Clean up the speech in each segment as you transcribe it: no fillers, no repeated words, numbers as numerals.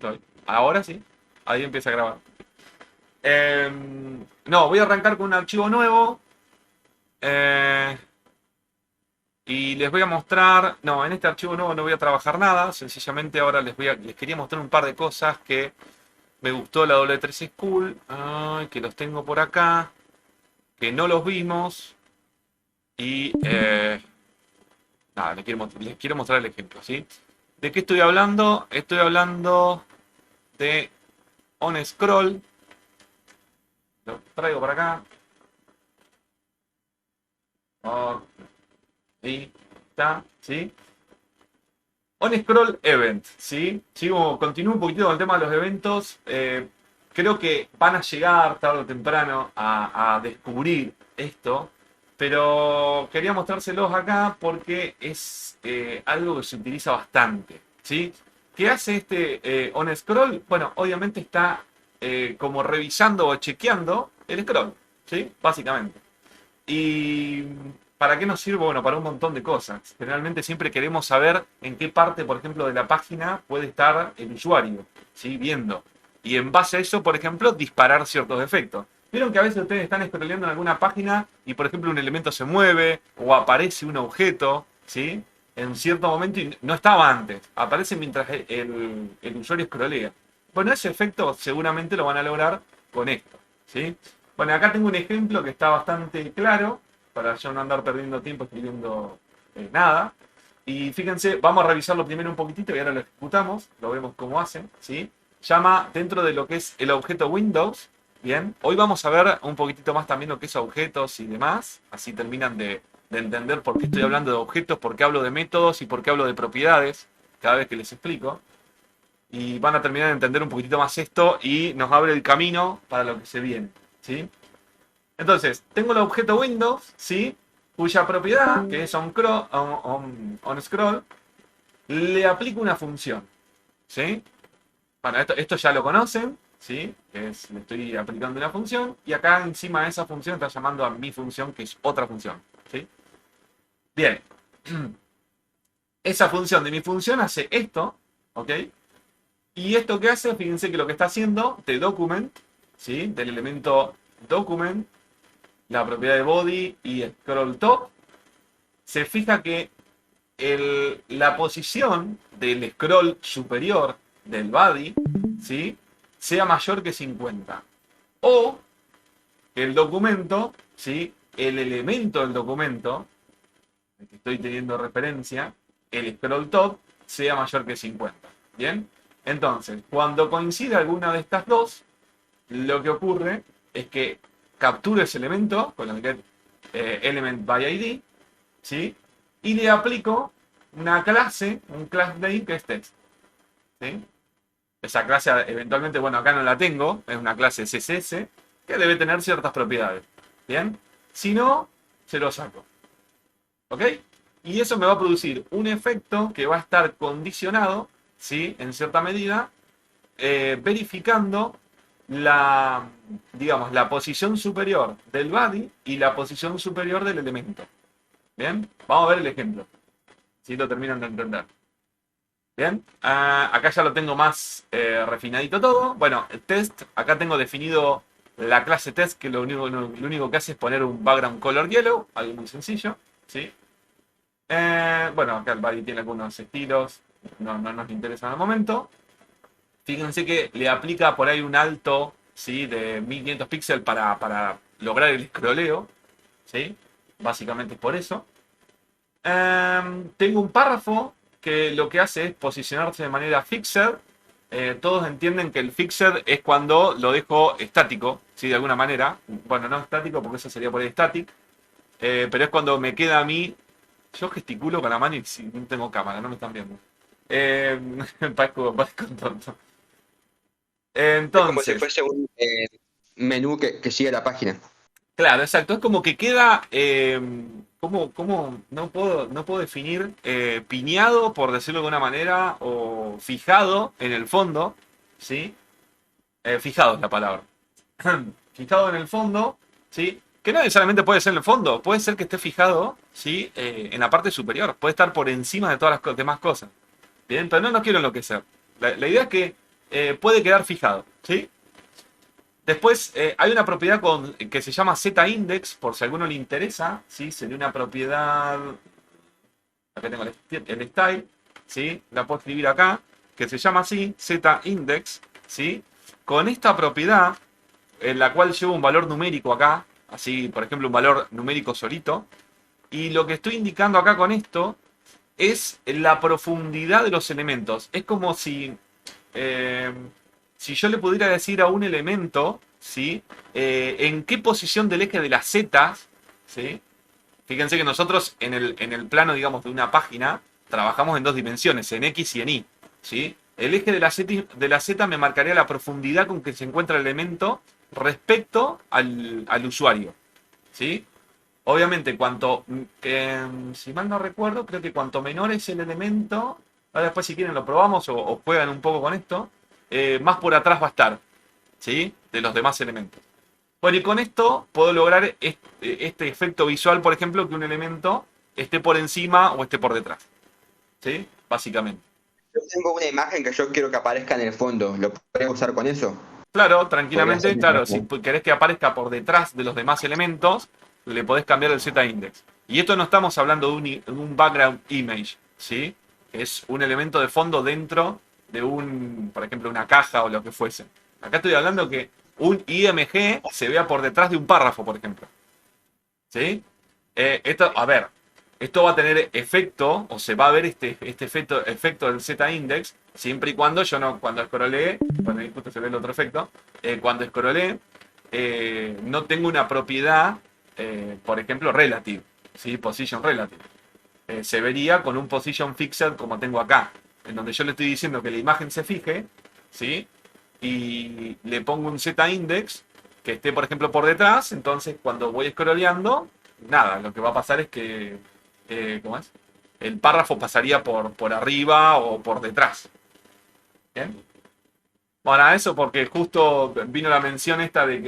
estoy. Ahora sí. Ahí empieza a grabar. No, voy a arrancar con un archivo nuevo. eh, y les voy a mostrar. No, en este archivo nuevo no voy a trabajar nada. Sencillamente ahora les quería mostrar un par de cosas que me gustó la W3 School. Ay, que los tengo por acá. Que no los vimos. Y nada, les quiero mostrar el ejemplo, ¿sí? ¿De qué estoy hablando? Estoy hablando de OnScroll. Lo traigo para acá. Oh, ahí está, ¿sí? OnScroll Event, ¿sí? Continúo un poquito con el tema de los eventos. Creo que van a llegar tarde o temprano a descubrir esto. Pero quería mostrárselos acá porque es algo que se utiliza bastante, ¿sí? ¿Qué hace este OnScroll? Bueno, obviamente está como revisando o chequeando el scroll, ¿sí? Básicamente. ¿Y para qué nos sirve? Bueno, para un montón de cosas. Generalmente siempre queremos saber en qué parte, por ejemplo, de la página puede estar el usuario, ¿sí? Viendo. Y en base a eso, por ejemplo, disparar ciertos efectos. Vieron que a veces ustedes están scrolleando en alguna página y, por ejemplo, un elemento se mueve o aparece un objeto, ¿sí? En cierto momento y no estaba antes. Aparece mientras el usuario scrollea. Bueno, ese efecto seguramente lo van a lograr con esto, ¿sí? Bueno, acá tengo un ejemplo que está bastante claro, para yo no andar perdiendo tiempo escribiendo nada. Y fíjense, vamos a revisarlo primero un poquitito y ahora lo ejecutamos, lo vemos cómo hace, ¿sí? Llama dentro de lo que es el objeto Windows, ¿bien? Hoy vamos a ver un poquitito más también lo que es objetos y demás, así terminan de entender por qué estoy hablando de objetos, por qué hablo de métodos y por qué hablo de propiedades, cada vez que les explico. Y van a terminar de entender un poquitito más esto y nos abre el camino para lo que se viene, ¿sí? Entonces, tengo el objeto Windows, ¿sí? Cuya propiedad, que es onScroll, le aplico una función, ¿sí? Bueno, esto ya lo conocen, ¿sí? Le estoy aplicando una función y acá encima de esa función está llamando a mi función, que es otra función, ¿sí? Bien. Esa función de mi función hace esto, ¿ok? Y esto que hace, fíjense que lo que está haciendo de document, ¿sí? Del elemento document, la propiedad de body y scroll top, se fija que la posición del scroll superior del body, ¿sí? Sea mayor que 50. O que el documento, ¿sí? El elemento del documento, al que estoy teniendo referencia, el scroll top, sea mayor que 50. ¿Bien? Entonces, cuando coincide alguna de estas dos, lo que ocurre es que capturo ese elemento con el get element by ID, ¿sí? Y le aplico una clase, un class name que es text, ¿sí? Esa clase eventualmente, bueno, acá no la tengo, es una clase CSS que debe tener ciertas propiedades, ¿bien? Si no, se lo saco, ¿ok? Y eso me va a producir un efecto que va a estar condicionado, ¿sí? En cierta medida, verificando la, digamos, la posición superior del body y la posición superior del elemento. Bien, vamos a ver el ejemplo, si lo terminan de entender. Bien, acá ya lo tengo más refinadito todo. Bueno, el test, acá tengo definido la clase test, que lo único que hace es poner un background color yellow, algo muy sencillo, ¿sí? Bueno, acá el body tiene algunos estilos, no nos interesa en el momento. Fíjense que le aplica por ahí un alto, ¿sí? De 1500 píxeles para lograr el scrolleo, ¿sí? Básicamente es por eso. Tengo un párrafo que lo que hace es posicionarse de manera fixed. Todos entienden que el fixed es cuando lo dejo estático, ¿sí? De alguna manera. Bueno, no estático porque eso sería por ahí static. Pero es cuando me queda a mí. Yo gesticulo con la mano y si no tengo cámara, no me están viendo. Eh, parezco tonto. Es como si Entonces, fuese un menú que sigue la página. claro, exacto. Es como que queda, como no puedo definir piñado, por decirlo de alguna manera, o fijado en el fondo, ¿sí? Fijado es la palabra. Fijado en el fondo, ¿sí? Que no necesariamente puede ser en el fondo, puede ser que esté fijado, ¿sí? En la parte superior, puede estar por encima de todas las demás cosas. Bien, pero no quiero enloquecer. La idea es que puede quedar fijado, ¿sí? Después hay una propiedad que se llama Z-index, por si a alguno le interesa, ¿sí? Sería una propiedad, acá tengo el style, ¿sí? La puedo escribir acá, que se llama así, Z-index, ¿sí? Con esta propiedad, en la cual llevo un valor numérico acá, así, por ejemplo, un valor numérico solito, y lo que estoy indicando acá con esto es la profundidad de los elementos. Es como eh, si yo le pudiera decir a un elemento, ¿sí? En qué posición del eje de las Z, ¿sí? Fíjense que nosotros en el plano, digamos, de una página, trabajamos en dos dimensiones, en X y en Y, ¿sí? El eje de la Z me marcaría la profundidad con que se encuentra el elemento respecto al usuario, ¿sí? Obviamente, si mal no recuerdo, creo que cuanto menor es el elemento, ahora después si quieren lo probamos o juegan un poco con esto, más por atrás va a estar, ¿sí? De los demás elementos. Bueno, y con esto puedo lograr este efecto visual, por ejemplo, que un elemento esté por encima o esté por detrás, ¿sí? Básicamente. Yo tengo una imagen que yo quiero que aparezca en el fondo. ¿Lo podría usar con eso? Claro, Podría ser tranquilamente, mi claro, si imagen. querés que aparezca por detrás de los demás elementos, le podés cambiar el Z-index. Y esto no estamos hablando de un background image, ¿sí? Es un elemento de fondo dentro de por ejemplo, una caja o lo que fuese. Acá estoy hablando que un IMG se vea por detrás de un párrafo, por ejemplo. ¿Sí? A ver, esto va a tener efecto, o se va a ver este efecto del Z-index, siempre y cuando yo no, cuando scrollee, bueno, ahí justo se ve el otro efecto, cuando scrollee, no tengo una propiedad, por ejemplo, relative, ¿sí? Position relative. Se vería con un position fixed como tengo acá, en donde yo le estoy diciendo que la imagen se fije, ¿sí? Y le pongo un Z-index que esté, por ejemplo, por detrás, entonces cuando voy scrolleando, nada, lo que va a pasar es que, ¿cómo es? El párrafo pasaría por arriba o por detrás. ¿Bien? Bueno, eso porque justo vino la mención esta de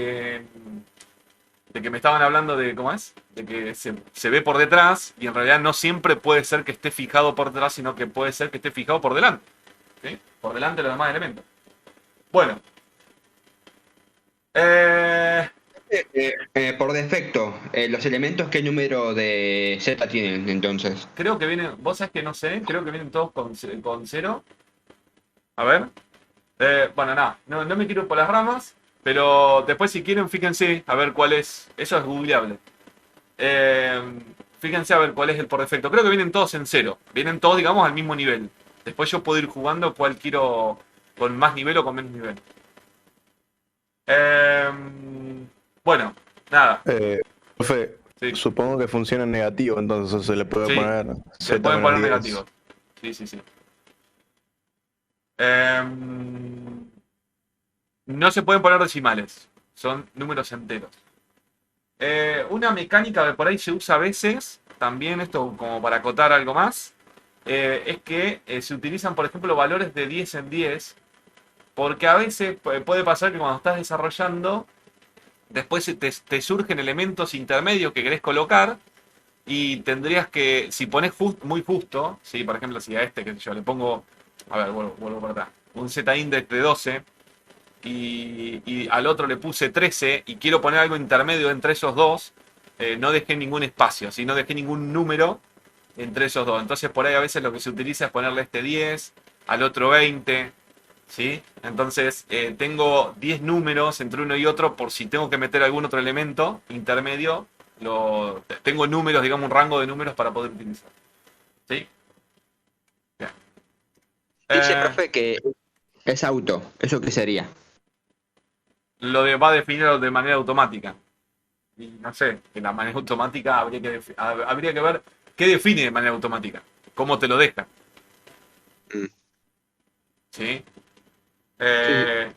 que me estaban hablando de, ¿cómo es? De que se ve por detrás y en realidad no siempre puede ser que esté fijado por detrás, sino que puede ser que esté fijado por delante. ¿Sí? Por delante de los demás elementos. Bueno. Eh, Por defecto, los elementos, ¿qué número de Z tienen entonces? Creo que vienen, vos sabés que no sé, creo que vienen todos con cero. A ver. Bueno, nada, no me quiero ir por las ramas, pero después si quieren, fíjense a ver cuál es. Eso es googleable. Eh, Fíjense a ver cuál es el por defecto. Creo que vienen todos en cero. Vienen todos, digamos, al mismo nivel. Después yo puedo ir jugando cuál quiero con más nivel o con menos nivel. Eh, bueno, nada. Profe, Sí, supongo que funciona en negativo, entonces se le puede sí. poner Se Z pueden menos poner 10. negativos. Sí, sí, sí. Eh, no se pueden poner decimales. Son números enteros. Una mecánica que por ahí se usa a veces, también esto como para acotar algo más, es que se utilizan, por ejemplo, valores de 10 en 10, porque a veces puede pasar que cuando estás desarrollando, después te surgen elementos intermedios que querés colocar y tendrías que, si pones muy justo, ¿sí? Por ejemplo, si a este, que yo le pongo, a ver, vuelvo por acá, un Z-index de 12 y al otro le puse 13 y quiero poner algo intermedio entre esos dos, no dejé ningún espacio, ¿sí? No dejé ningún número entre esos dos. Entonces por ahí a veces lo que se utiliza es ponerle este 10, al otro 20, ¿sí? Entonces tengo 10 números entre uno y otro por si tengo que meter algún otro elemento intermedio. Tengo números, digamos, un rango de números para poder utilizar. ¿Sí? Bien. Dice, Eh, profe, que es auto. ¿Eso qué sería? va a definirlo de manera automática. Y no sé, en la manera automática habría que ver qué define de manera automática, cómo te lo deja, Mm. ¿sí? Sí, Eh,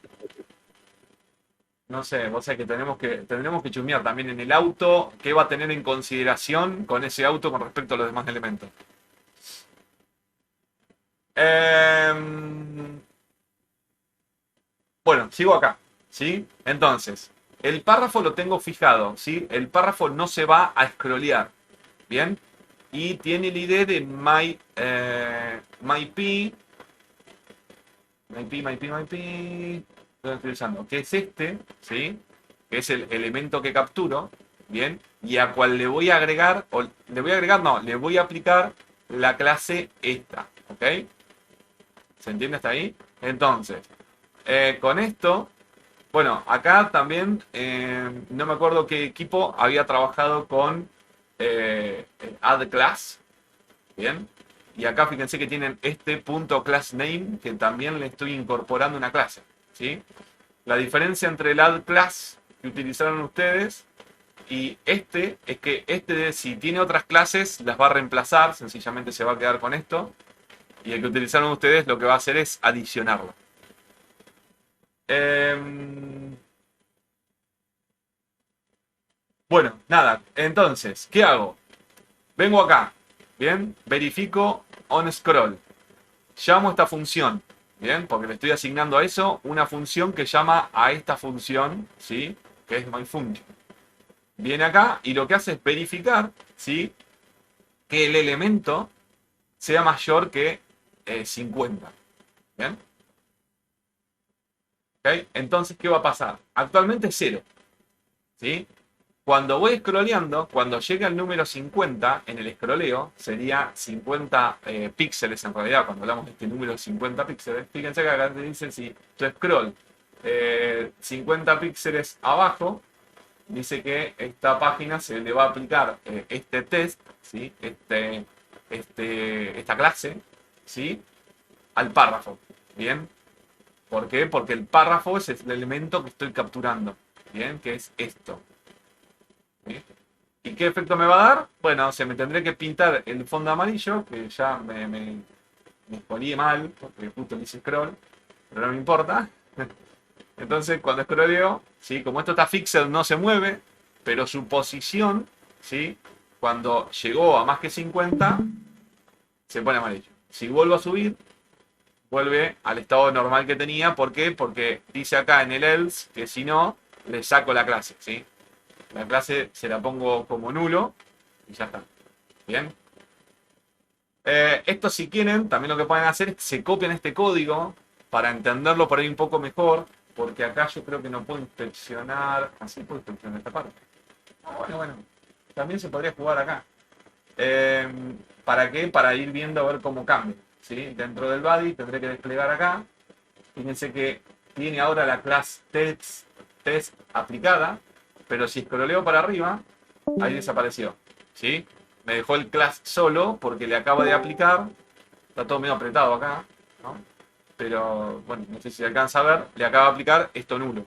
no sé, vos sabés que tendremos que chusmear también en el auto, qué va a tener en consideración con ese auto con respecto a los demás elementos. Bueno, sigo acá, ¿sí? Entonces, el párrafo lo tengo fijado, ¿sí? El párrafo no se va a scrollear, ¿bien? Y tiene el ID de my p MyP. Lo estoy usando. Que es este, ¿sí? Que es el elemento que capturo, ¿bien? Y a cual le voy a agregar, o le voy a agregar, no, le voy a aplicar la clase esta, ¿ok? ¿Se entiende hasta ahí? Entonces, con esto, bueno, acá también, no me acuerdo qué equipo había trabajado con add class, ¿bien? Y acá fíjense que tienen este punto class name que también le estoy incorporando una clase, ¿sí? La diferencia entre el add class que utilizaron ustedes y este es que este, si tiene otras clases, las va a reemplazar, sencillamente se va a quedar con esto. Y el que utilizaron ustedes lo que va a hacer es adicionarlo. Bueno, nada, entonces, ¿qué hago? Vengo acá, ¿bien? Verifico on scroll. Llamo esta función, ¿bien? Porque le estoy asignando a eso una función que llama a esta función, ¿sí? Que es myFunction. Viene acá y lo que hace es verificar, ¿sí? Que el elemento sea mayor que 50. ¿Bien? ¿Ok? Entonces, ¿qué va a pasar? Actualmente es 0. ¿Sí? Cuando voy scrolleando, cuando llega el número 50 en el scrolleo, sería 50 píxeles en realidad, cuando hablamos de este número de 50 píxeles. Fíjense que acá te dice si tu scroll 50 píxeles abajo, dice que esta página se le va a aplicar este test, ¿sí? Esta clase, ¿sí? Al párrafo. ¿Bien? ¿Por qué? Porque el párrafo es el elemento que estoy capturando. ¿Bien? Que es esto. ¿Sí? ¿Y qué efecto me va a dar? Bueno, me tendré que pintar el fondo amarillo, que ya me spoileé mal, porque justo le hice scroll, pero no me importa. Entonces, cuando scrolleo, ¿sí? Como esto está fixed, no se mueve, pero su posición, ¿sí? Cuando llegó a más que 50, se pone amarillo. Si vuelvo a subir, vuelve al estado normal que tenía. ¿Por qué? Porque dice acá en el else que si no, le saco la clase, ¿sí? La clase se la pongo como nulo y ya está. ¿Bien? Esto, si quieren, también lo que pueden hacer es que se copian este código para entenderlo por ahí un poco mejor, porque acá yo creo que no puedo inspeccionar. Así puedo inspeccionar esta parte. Bueno. También se podría jugar acá. ¿Para qué? Para ir viendo a ver cómo cambia. ¿Sí? Dentro del body tendré que desplegar acá. Fíjense que tiene ahora la clase test aplicada, pero si scrolleo para arriba, ahí desapareció. ¿Sí? Me dejó el class solo porque le acaba de aplicar. Está todo medio apretado acá, ¿no? Pero bueno, no sé si se alcanza a ver. Le acaba de aplicar esto nulo.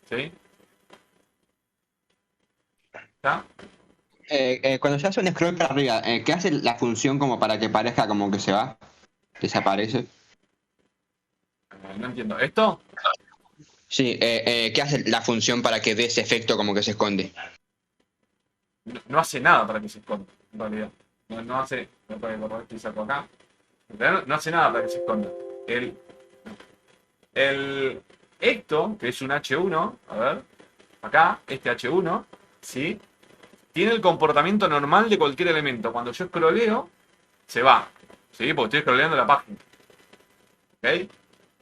¿Sí? ¿Está? Cuando se hace un scroll para arriba, ¿qué hace la función como para que parezca como que se va? ¿Desaparece? No entiendo. ¿Esto? Sí, ¿qué hace la función para que dé ese efecto como que se esconde? No hace nada para que se esconda, en realidad. No hace. Me puede borrar esto y saco acá. En realidad no hace nada para que se esconda. Esto, que es un H1, a ver, acá, este H1, ¿sí? Tiene el comportamiento normal de cualquier elemento. Cuando yo scrolleo, se va, ¿sí? Porque estoy scrolleando la página. ¿Ok?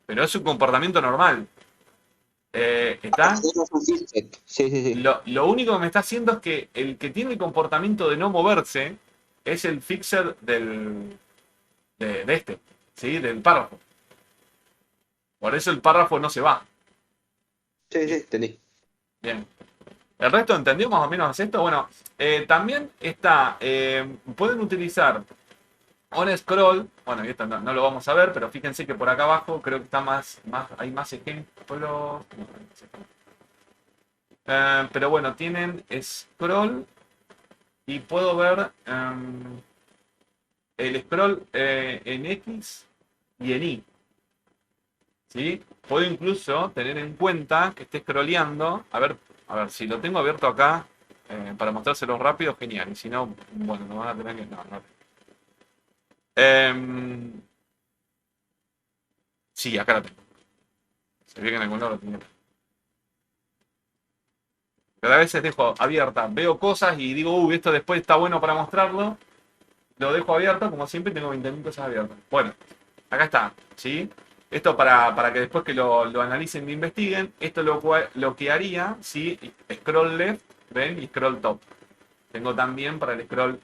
Pero es un comportamiento normal. ¿Está? Sí. Lo único que me está haciendo es que el que tiene el comportamiento de no moverse es el fixer de este, ¿sí? Del párrafo. Por eso el párrafo no se va. Sí, entendí. Bien. ¿El resto entendió más o menos esto? Bueno, también está, pueden utilizar on scroll. Bueno, y esto no lo vamos a ver, pero fíjense que por acá abajo creo que está hay más ejemplos. Pero bueno, tienen scroll y puedo ver el scroll en X y en Y. ¿Sí? Puedo incluso tener en cuenta que esté scrolleando. A ver, si lo tengo abierto acá para mostrárselo rápido, genial. Y si no, bueno, no van a tener que... No. Sí, acá lo tengo. Se ve que en algún lado lo tengo. Pero a veces dejo abierta, veo cosas y digo, esto después está bueno para mostrarlo. Lo dejo abierto, como siempre tengo 20.000 cosas abiertas. Bueno, acá está, ¿sí? Esto para que después que lo analicen e investiguen, esto lo que haría, ¿sí? Scroll left, ¿ven? Y scroll top. Tengo también para el scroll.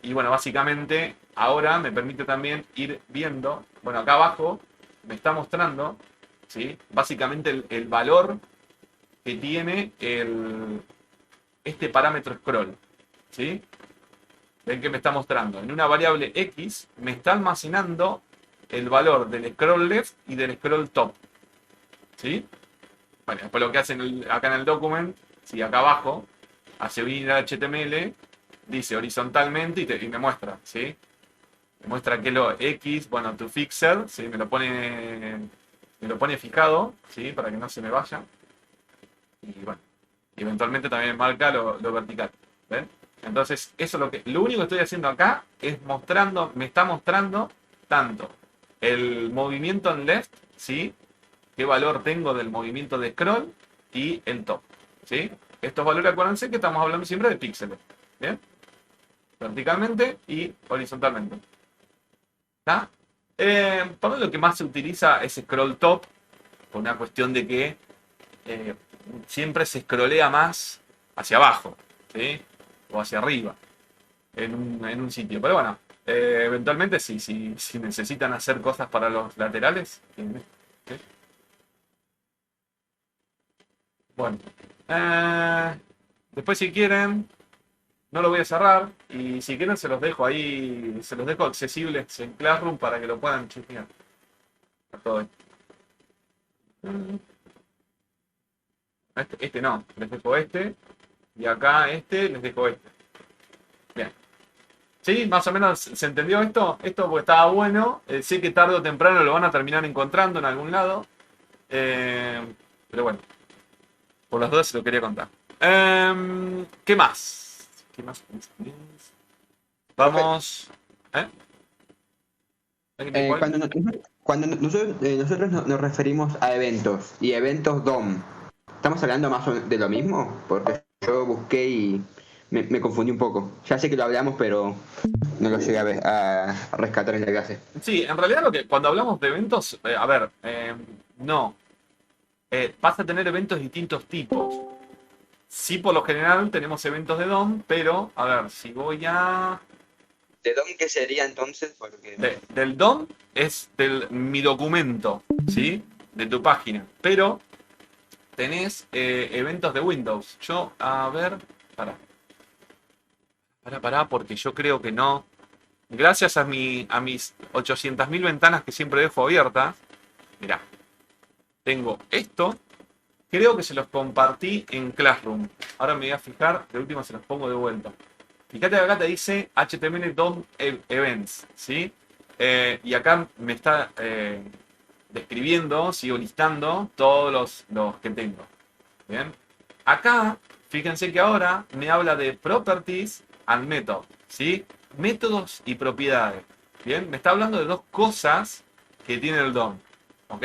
Y bueno, básicamente ahora me permite también ir viendo, bueno, acá abajo me está mostrando, ¿sí? Básicamente el valor que tiene este parámetro scroll, ¿sí? Ven que me está mostrando. En una variable X me está almacenando el valor del scroll left y del scroll top, ¿sí? Bueno, después lo que hacen acá en el document, ¿sí? Acá abajo, hace unir al HTML, dice horizontalmente y me muestra, ¿sí? Me muestra que lo X, bueno, to fixer, ¿sí? Me lo pone fijado, ¿sí? Para que no se me vaya. Y bueno, eventualmente también me marca lo vertical, ¿ven? Entonces, eso es lo único que estoy haciendo acá es me está mostrando tanto el movimiento en left, ¿sí? Qué valor tengo del movimiento de scroll y el top, ¿sí? Estos valores, acuérdense que estamos hablando siempre de píxeles, ¿bien? Verticalmente y horizontalmente. ¿Está? Para lo que más se utiliza es scroll top, por una cuestión de que siempre se scrollea más hacia abajo, ¿sí? O hacia arriba, en un sitio. Pero bueno, eventualmente si necesitan hacer cosas para los laterales, ¿sí? Bueno, después si quieren, no lo voy a cerrar y si quieren se los dejo ahí, se los dejo accesibles en Classroom para que lo puedan chequear. Todo esto. Este no, les dejo este. Y acá les dejo este. Bien. ¿Sí? Más o menos se entendió esto. Esto porque estaba bueno. Sé que tarde o temprano lo van a terminar encontrando en algún lado. Pero bueno. Por las dudas se lo quería contar. ¿Qué más? ¿Qué más? Vamos. ¿Eh? Cuando, nosotros nos referimos a eventos y eventos DOM, ¿estamos hablando más o menos de lo mismo? Porque yo busqué y me confundí un poco. Ya sé que lo hablamos, pero no lo llegué a rescatar en la clase. Sí, en realidad cuando hablamos de eventos, a ver, no. Vas a tener eventos de distintos tipos. Sí, por lo general tenemos eventos de DOM, pero, a ver, si voy a... ¿De DOM qué sería entonces? Porque... Del DOM es mi documento, ¿sí? De tu página. Pero tenés eventos de Windows. Yo, a ver, pará, porque yo creo que no. Gracias a mis 800.000 ventanas que siempre dejo abiertas, mirá, tengo esto. Creo que se los compartí en Classroom. Ahora me voy a fijar, de última se los pongo de vuelta. Fíjate que acá te dice HTML DOM Events, ¿sí? Y acá me está describiendo, sigo listando todos los que tengo. Bien. Acá, fíjense que ahora me habla de Properties and Method, ¿sí? Métodos y propiedades. Bien, me está hablando de dos cosas que tiene el DOM. ¿Ok?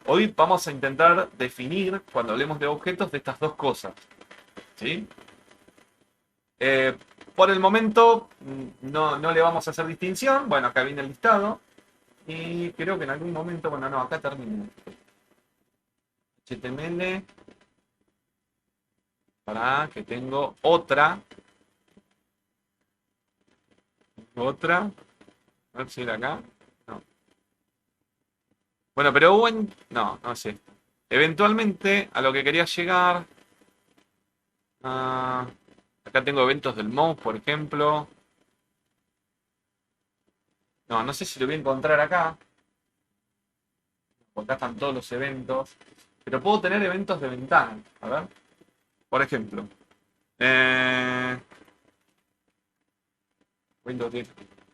Hoy vamos a intentar definir, cuando hablemos de objetos, de estas dos cosas. ¿Sí? Por el momento no le vamos a hacer distinción. Bueno, acá viene el listado. Y creo que en algún momento, bueno, no, acá termina. HTML. Para que tengo otra. A ver si era acá. No. Bueno, pero no sé. Eventualmente, a lo que quería llegar. Acá tengo eventos del mouse, por ejemplo. No sé si lo voy a encontrar acá. Acá están todos los eventos. Pero puedo tener eventos de ventana. A ver. Por ejemplo.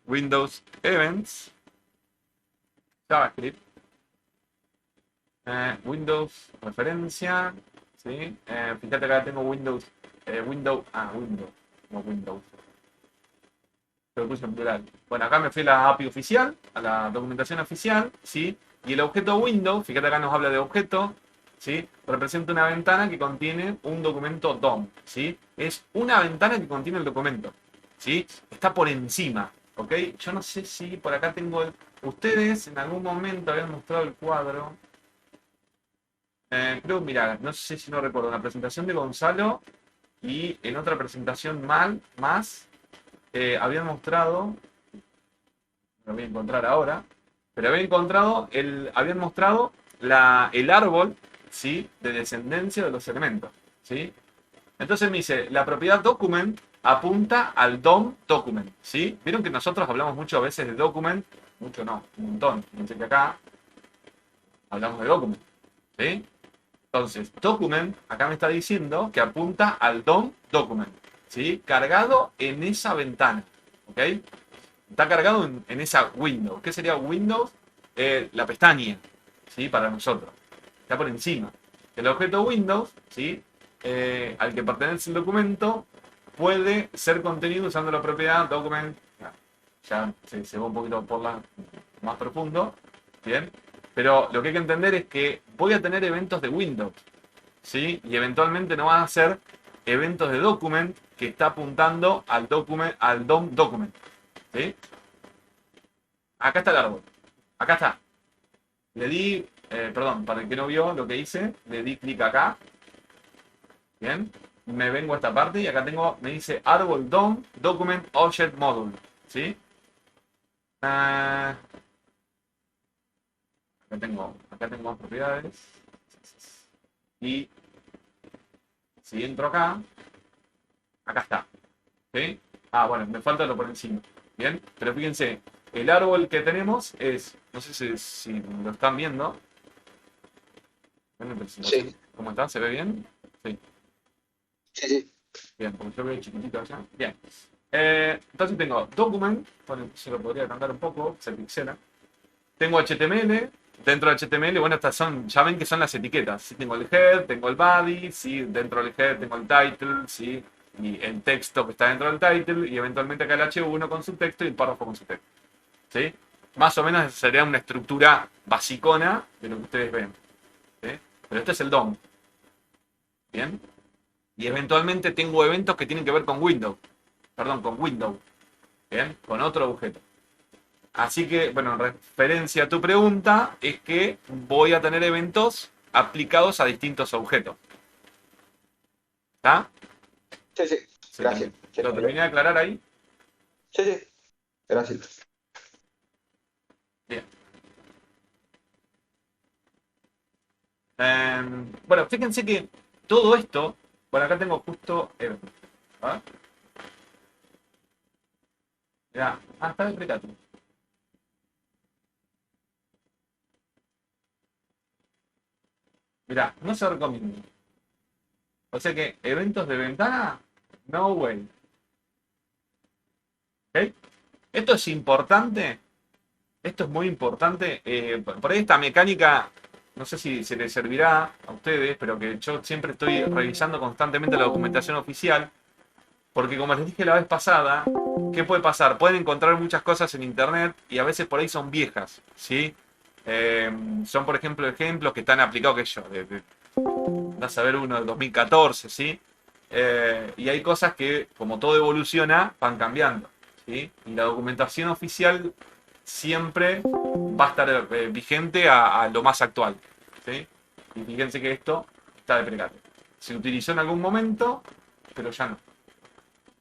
Windows Events. JavaScript. Windows referencia. ¿Sí? Fíjate acá tengo Windows. Windows. No Windows. Lo puse en plural. Bueno, acá me fui a la API oficial, a la documentación oficial, ¿sí? Y el objeto Windows, fíjate acá nos habla de objeto, ¿sí? Representa una ventana que contiene un documento DOM, ¿sí? Es una ventana que contiene el documento, ¿sí? Está por encima, ¿ok? Yo no sé si por acá tengo ustedes en algún momento habían mostrado el cuadro. Creo, mira, no sé si no recuerdo, en la presentación de Gonzalo y en otra presentación más, habían mostrado, lo voy a encontrar ahora, pero habían mostrado el árbol, ¿sí? De descendencia de los elementos, ¿sí? Entonces me dice, la propiedad document apunta al DOM document, ¿sí? Vieron que nosotros hablamos muchas veces de document, mucho no, un montón. Fíjense que acá hablamos de document, ¿sí? Entonces, document, acá me está diciendo que apunta al DOM document, ¿sí? Cargado en esa ventana, ¿ok? Está cargado en esa window. ¿Qué sería Windows? La pestaña, ¿sí? Para nosotros. Está por encima. El objeto Windows, ¿sí? Al que pertenece el documento, puede ser contenido usando la propiedad document. Ya se va un poquito por la más profundo. Bien. Pero lo que hay que entender es que voy a tener eventos de Windows, ¿sí? Y eventualmente no van a ser eventos de document que está apuntando al DOM document, ¿sí? Acá está el árbol. Acá está. Le di, perdón, para el que no vio lo que hice, le di clic acá. Bien. Me vengo a esta parte y acá tengo, me dice árbol DOM document object module, ¿sí? Acá tengo más propiedades. Y si entro acá está. ¿Sí? Bueno, me falta lo por encima. Bien, pero fíjense, el árbol que tenemos es, no sé si lo están viendo. ¿Ven la presentación? Sí, ¿Cómo está? ¿Se ve bien? Sí. sí, sí. Bien, porque yo veo chiquitito allá. Bien. Entonces tengo document, bueno, se lo podría cambiar un poco, se pixela. Tengo HTML, dentro de HTML, bueno, estas son, ya ven que son las etiquetas. ¿Sí? Tengo el head, tengo el body, ¿sí? Dentro del head tengo el title, ¿sí? Y el texto que está dentro del title, y eventualmente acá el H1 con su texto y el párrafo con su texto, ¿sí? Más o menos sería una estructura basicona de lo que ustedes ven, ¿sí? Pero este es el DOM, ¿bien? Y eventualmente tengo eventos que tienen que ver con Windows, perdón, con Windows, ¿bien? Con otro objeto. Así que, bueno, en referencia a tu pregunta, es que voy a tener eventos aplicados a distintos objetos. ¿Está? Sí, sí. Gracias. Sí, ¿Lo terminé de aclarar ahí? sí, sí. Gracias. Bien. Bueno, fíjense que todo esto, bueno, acá tengo justo eventos. ¿Ah? Mirá, está el precato. Mirá, no se recomienda. O sea que eventos de ventana, no way. ¿Ok? Esto es importante. Esto es muy importante. Por ahí esta mecánica, no sé si se les servirá a ustedes, pero que yo siempre estoy revisando constantemente la documentación oficial, porque como les dije la vez pasada, ¿qué puede pasar? Pueden encontrar muchas cosas en internet y a veces por ahí son viejas, ¿sí? Son, por ejemplo, ejemplos que están aplicados, que yo, vas a ver uno del 2014, ¿sí? Y hay cosas que, como todo evoluciona, van cambiando, ¿sí? Y la documentación oficial siempre va a estar vigente a lo más actual, ¿sí? Y fíjense que esto está de precate. Se utilizó en algún momento, pero ya no,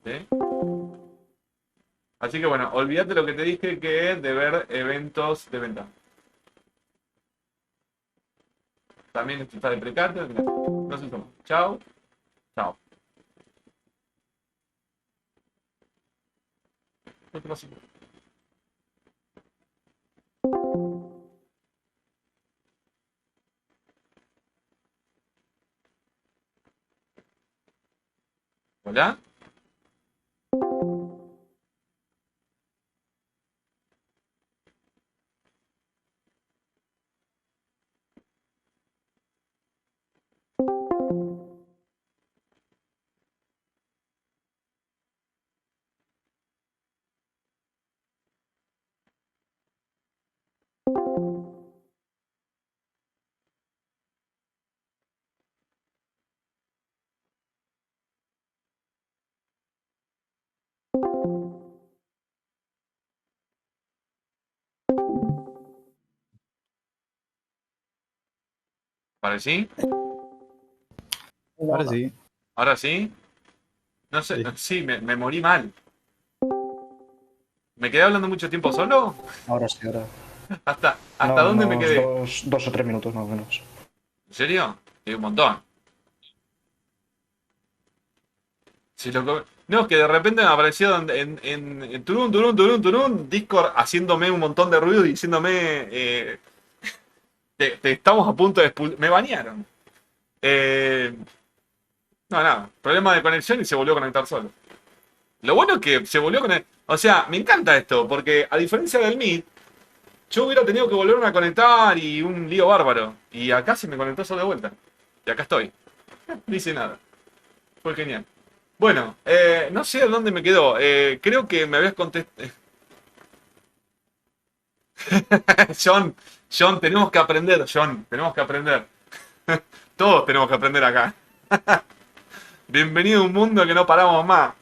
¿sí? Así que bueno, olvídate lo que te dije que es de ver eventos de venta. También esto está de precate. No se toma. Chao. Chao. ¿Qué te pasa? ¿Hola? ¿Para sí? Ahora sí. ¿Ahora sí? No sé, Sí. sí, me morí mal. ¿Me quedé hablando mucho tiempo solo? Ahora sí, ahora. ¿Hasta No, dónde me unos quedé? dos o 3 minutos más o menos. ¿En serio? Un montón. Si no, es que de repente me apareció en turun, turun, turun, turun, Discord haciéndome un montón de ruido y diciéndome, te estamos a punto de expulsar. Me banearon. Eh, no, nada, problema de conexión y se volvió a conectar solo. Lo bueno es que se volvió a conectar. O sea, me encanta esto, porque a diferencia del Meet, yo hubiera tenido que volverme a conectar y un lío bárbaro. Y acá se me conectó solo de vuelta. Y acá estoy. No hice nada. Fue genial. Bueno, no sé dónde me quedó. Creo que me habías contestado. John, tenemos que aprender, John, tenemos que aprender. Todos tenemos que aprender acá. Bienvenido a un mundo que no paramos más.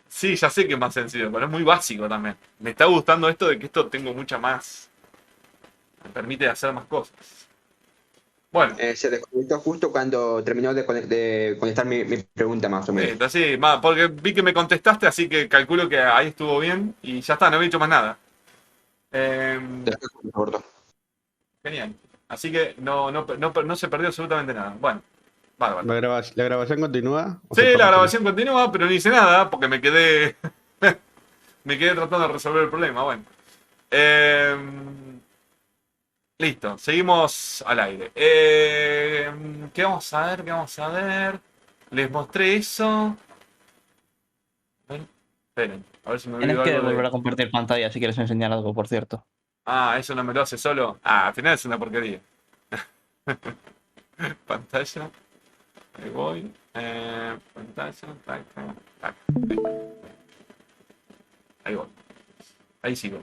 Sí, ya sé que es más sencillo, pero es muy básico también. Me está gustando esto de que esto tengo mucha más. Me permite hacer más cosas. Bueno, Se desconectó justo cuando terminó de contestar mi pregunta, más o menos. listo, sí, porque vi que me contestaste, así que calculo que ahí estuvo bien y ya está, no he dicho más nada. Después me cortó. Genial. Así que no se perdió absolutamente nada. Bueno, bárbaro. ¿La grabación continúa? ¿O Sí, se la corta? grabación continúa, pero no hice nada porque me quedé. Me quedé tratando de resolver el problema. Bueno. Eh, listo, seguimos al aire. ¿Qué vamos a ver? ¿Qué vamos a ver? Les mostré eso. A ver, esperen, a ver si me Tienes olvido que algo volver de. a compartir pantalla si quieres enseñar algo, por cierto. Ah, eso no me lo hace solo. Ah, al final es una porquería. Pantalla. Ahí voy. Pantalla. Tac, tac, tac. Ahí voy. Ahí sigo.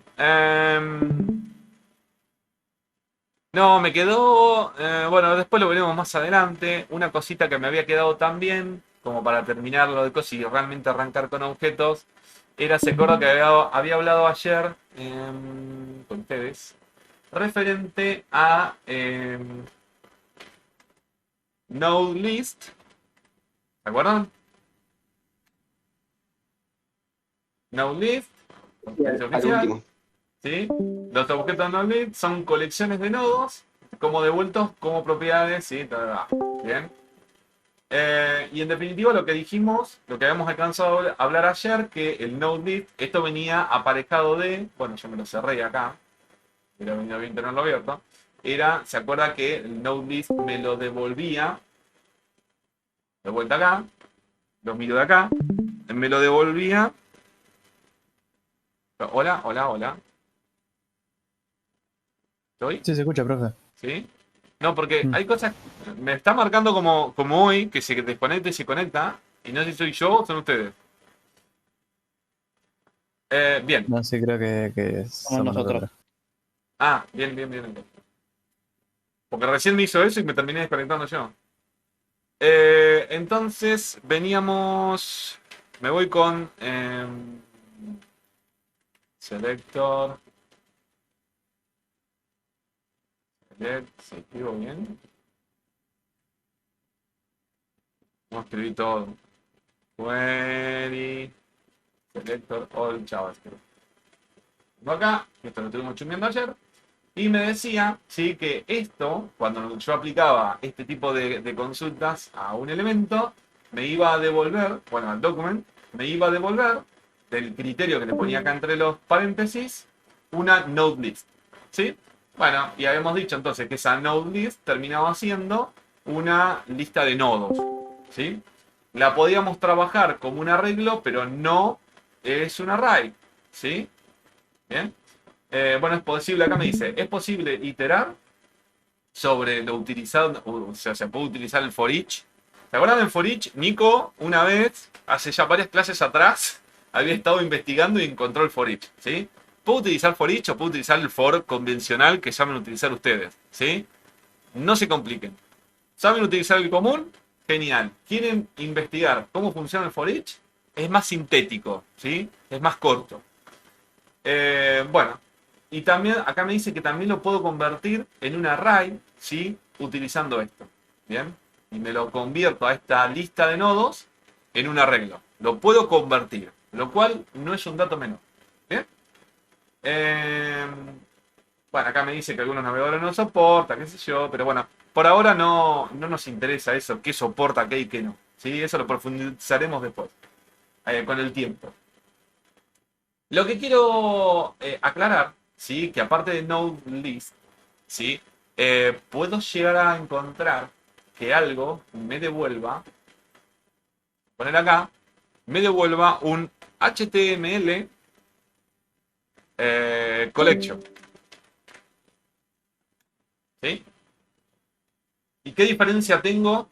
No, me quedó. Bueno, después lo veremos más adelante. Una cosita que me había quedado también, como para terminar lo de cosas y realmente arrancar con objetos, era, se acuerda que había hablado ayer con ustedes, referente a Node List. ¿Se acuerdan? Node List, conferencia Al oficial. último. ¿Sí? Los objetos Node son colecciones de nodos como devueltos como propiedades, ¿sí? Bien. Y en definitiva lo que dijimos, lo que habíamos alcanzado a hablar ayer, que el node list, esto venía aparejado de, bueno, yo me lo cerré acá, hubiera venido bien tenerlo abierto, era, ¿se acuerda que el node list me lo devolvía de vuelta acá, lo miro de acá, me lo devolvía, hola, hola, hola, ¿estoy? Sí, se escucha, profe. ¿Sí? No, porque hay cosas. Me está marcando como hoy que se desconecta y se conecta. Y no sé si soy yo o son ustedes. Bien. No, sí, creo que Somos nosotros. Ah, bien, bien, bien, bien. Porque recién me hizo eso y me terminé desconectando yo. Entonces, veníamos. Me voy con. Selector. Select, si escribo bien. No escribí todo. Query. Selector all JavaScript. Vengo acá, esto lo estuvimos chumeando ayer, y me decía, sí, que esto, cuando yo aplicaba este tipo de consultas a un elemento, me iba a devolver, bueno, al document, me iba a devolver del criterio que le ponía acá entre los paréntesis, una node list, ¿sí? Bueno, y habíamos dicho entonces que esa node list terminaba siendo una lista de nodos, ¿sí? La podíamos trabajar como un arreglo, pero no es un array, ¿sí? Bien. Bueno, es posible, acá me dice, es posible iterar sobre lo utilizado, o sea, se puede utilizar el for each. ¿Se acuerdan del for each? Nico, una vez, hace ya varias clases atrás, había estado investigando y encontró el for each, ¿sí? Puedo utilizar for each o puedo utilizar el for convencional que saben utilizar ustedes, ¿sí? No se compliquen. ¿Saben utilizar el común? Genial. ¿Quieren investigar cómo funciona el for each? Es más sintético, ¿sí? Es más corto. Bueno, Y también, acá me dice que también lo puedo convertir en un array, ¿sí? Utilizando esto. ¿Bien? Y me lo convierto a esta lista de nodos en un arreglo. Lo puedo convertir, lo cual no es un dato menor. ¿Bien? Eh, bueno, acá me dice que algunos navegadores no soporta, qué sé yo, pero bueno, por ahora no nos interesa eso, qué soporta, qué y qué no. ¿Sí? Eso lo profundizaremos después, con el tiempo. Lo que quiero aclarar, ¿sí? Que aparte de node list, ¿sí? Puedo llegar a encontrar que algo me devuelva, poner acá, me devuelva un HTML collection. ¿Sí? ¿Y qué diferencia tengo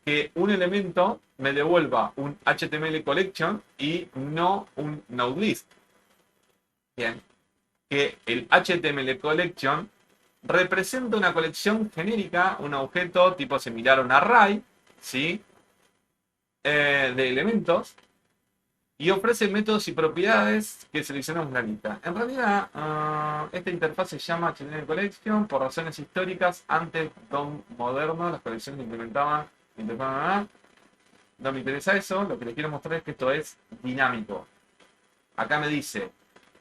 que un elemento me devuelva un HTML collection y no un node list? Bien. Que el HTML collection representa una colección genérica, un objeto tipo similar a un array, ¿sí? De elementos y ofrece métodos y propiedades que seleccionamos la lista. En realidad, esta interfaz se llama HTML Collection por razones históricas. Antes DOM moderno, las colecciones implementaban. No me interesa eso. Lo que les quiero mostrar es que esto es dinámico. Acá me dice,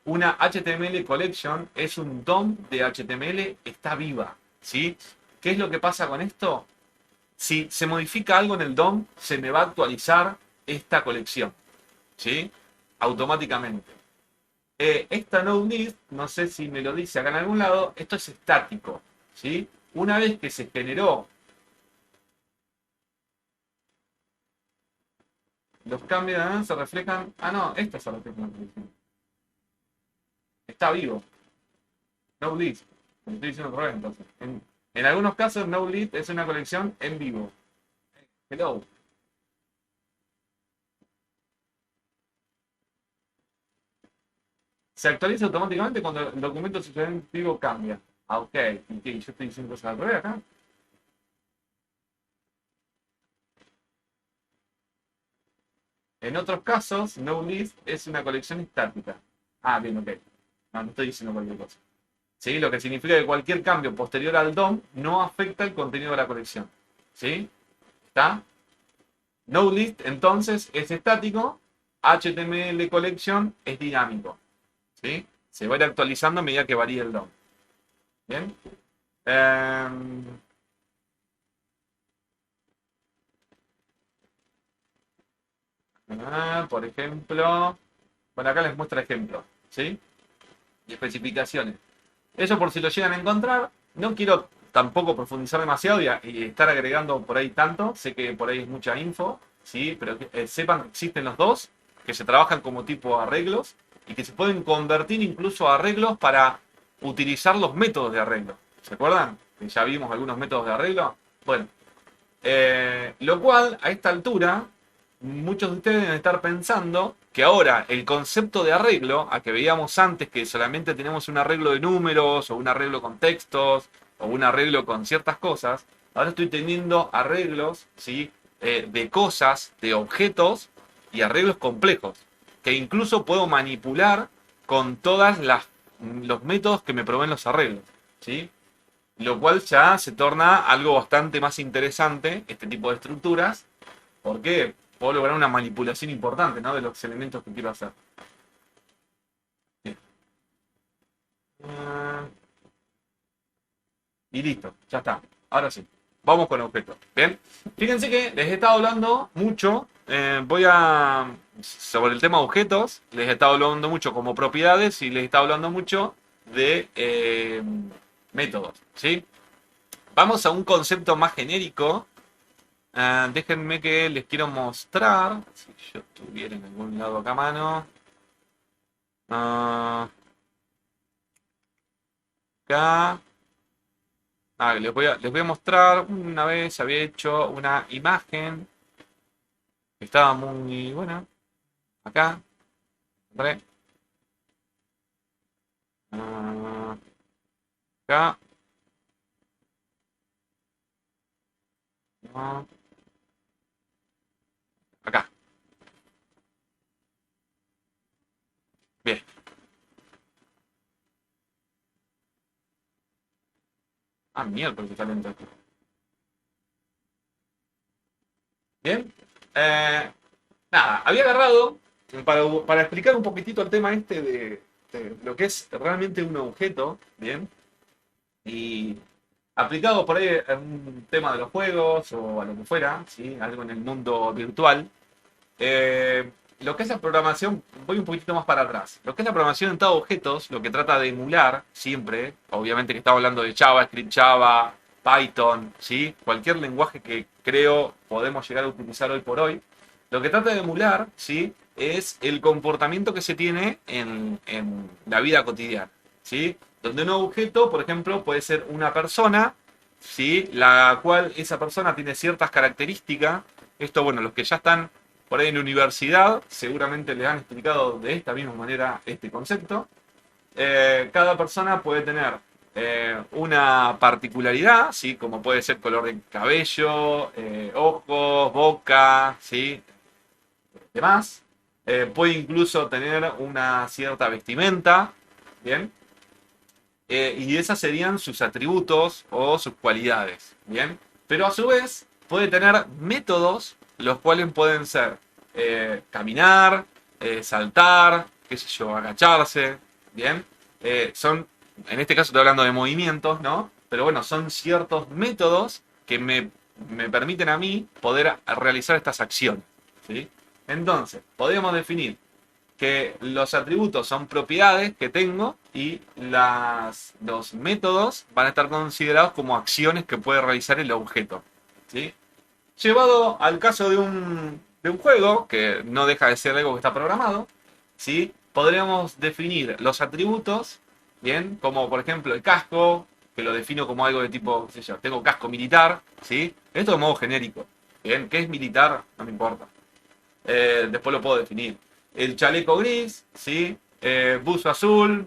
una HTML Collection es un DOM de HTML, está viva. ¿Sí? ¿Qué es lo que pasa con esto? Si se modifica algo en el DOM, se me va a actualizar esta colección. ¿Sí? Automáticamente. Esta node list, no sé si me lo dice acá en algún lado, esto es estático. ¿Sí? Una vez que se generó los cambios, se reflejan. Ah, no, esta se refleja. Está vivo. Node list. Me estoy diciendo otra vez entonces. En algunos casos, node list es una colección en vivo. Hello. Se actualiza automáticamente cuando el documento sustantivo cambia. Ah, ok. ¿Y yo estoy diciendo cosas al revés acá? En otros casos, NoList es una colección estática. Ah, bien, ok. No estoy diciendo cualquier cosa. ¿Sí? Lo que significa que cualquier cambio posterior al DOM no afecta el contenido de la colección. ¿Sí? ¿Está? NoList entonces es estático. HTML collection es dinámico. ¿Sí? Se va a ir actualizando a medida que varíe el DOM. ¿Bien? Por ejemplo, bueno, acá les muestra ejemplos, ¿sí? Y especificaciones. Eso por si lo llegan a encontrar. No quiero tampoco profundizar demasiado y estar agregando por ahí tanto. Sé que por ahí es mucha info, ¿sí? Pero sepan que existen los dos, que se trabajan como tipo arreglos y que se pueden convertir incluso a arreglos para utilizar los métodos de arreglo. ¿Se acuerdan? Que ya vimos algunos métodos de arreglo. Bueno, lo cual, a esta altura, muchos de ustedes deben estar pensando que ahora el concepto de arreglo, a que veíamos antes que solamente tenemos un arreglo de números, o un arreglo con textos, o un arreglo con ciertas cosas, ahora estoy teniendo arreglos, ¿sí? De cosas, de objetos, y arreglos complejos, que incluso puedo manipular con todas los métodos que me proveen los arreglos, ¿sí? Lo cual ya se torna algo bastante más interesante, este tipo de estructuras, porque puedo lograr una manipulación importante, ¿no? De los elementos que quiero hacer. Bien. Y listo, ya está. Ahora sí, vamos con objetos. Bien, fíjense que les he estado hablando mucho, sobre el tema de objetos, les he estado hablando mucho como propiedades y les he estado hablando mucho de métodos, ¿sí? Vamos a un concepto más genérico. Déjenme que les quiero mostrar. Si yo estuviera en algún lado acá a mano. Ah, acá. Les voy a mostrar. Una vez había hecho una imagen que estaba muy buena. Acá. Re. Acá. No, acá. Bien. Ah, miércoles está lento esto. Bien. Nada, había agarrado para explicar un poquitito el tema este de lo que es realmente un objeto, ¿bien? Y aplicado por ahí a un tema de los juegos o a lo que fuera, ¿sí? Algo en el mundo virtual. Eh, lo que es la programación, voy un poquitito más para atrás. Lo que es la programación en todo objetos, lo que trata de emular siempre, obviamente que estamos hablando de JavaScript, Java, Python, ¿sí? Cualquier lenguaje que creo podemos llegar a utilizar hoy por hoy. Lo que trata de emular, ¿sí? Es el comportamiento que se tiene en la vida cotidiana, ¿sí? Donde un objeto, por ejemplo, puede ser una persona, ¿sí? La cual esa persona tiene ciertas características. Esto, bueno, los que ya están por ahí en la universidad seguramente les han explicado de esta misma manera este concepto. Cada persona puede tener una particularidad, ¿sí? Como puede ser color de cabello, ojos, boca, ¿sí? Demás. Puede incluso tener una cierta vestimenta, ¿bien? Y esas serían sus atributos o sus cualidades, ¿bien? Pero a su vez puede tener métodos, los cuales pueden ser caminar, saltar, qué sé yo, agacharse, ¿bien? En este caso estoy hablando de movimientos, ¿no? Pero bueno, son ciertos métodos que me permiten a mí poder realizar estas acciones, ¿sí? Entonces, podríamos definir que los atributos son propiedades que tengo y los métodos van a estar considerados como acciones que puede realizar el objeto, ¿sí? Llevado al caso de un juego, que no deja de ser algo que está programado, ¿sí? Podríamos definir los atributos, ¿bien? Como por ejemplo el casco, que lo defino como algo de tipo, qué sé yo, tengo casco militar, ¿sí? Esto de modo genérico, ¿bien? ¿Qué es militar? No me importa. Después lo puedo definir. El chaleco gris, ¿sí? Buzo azul,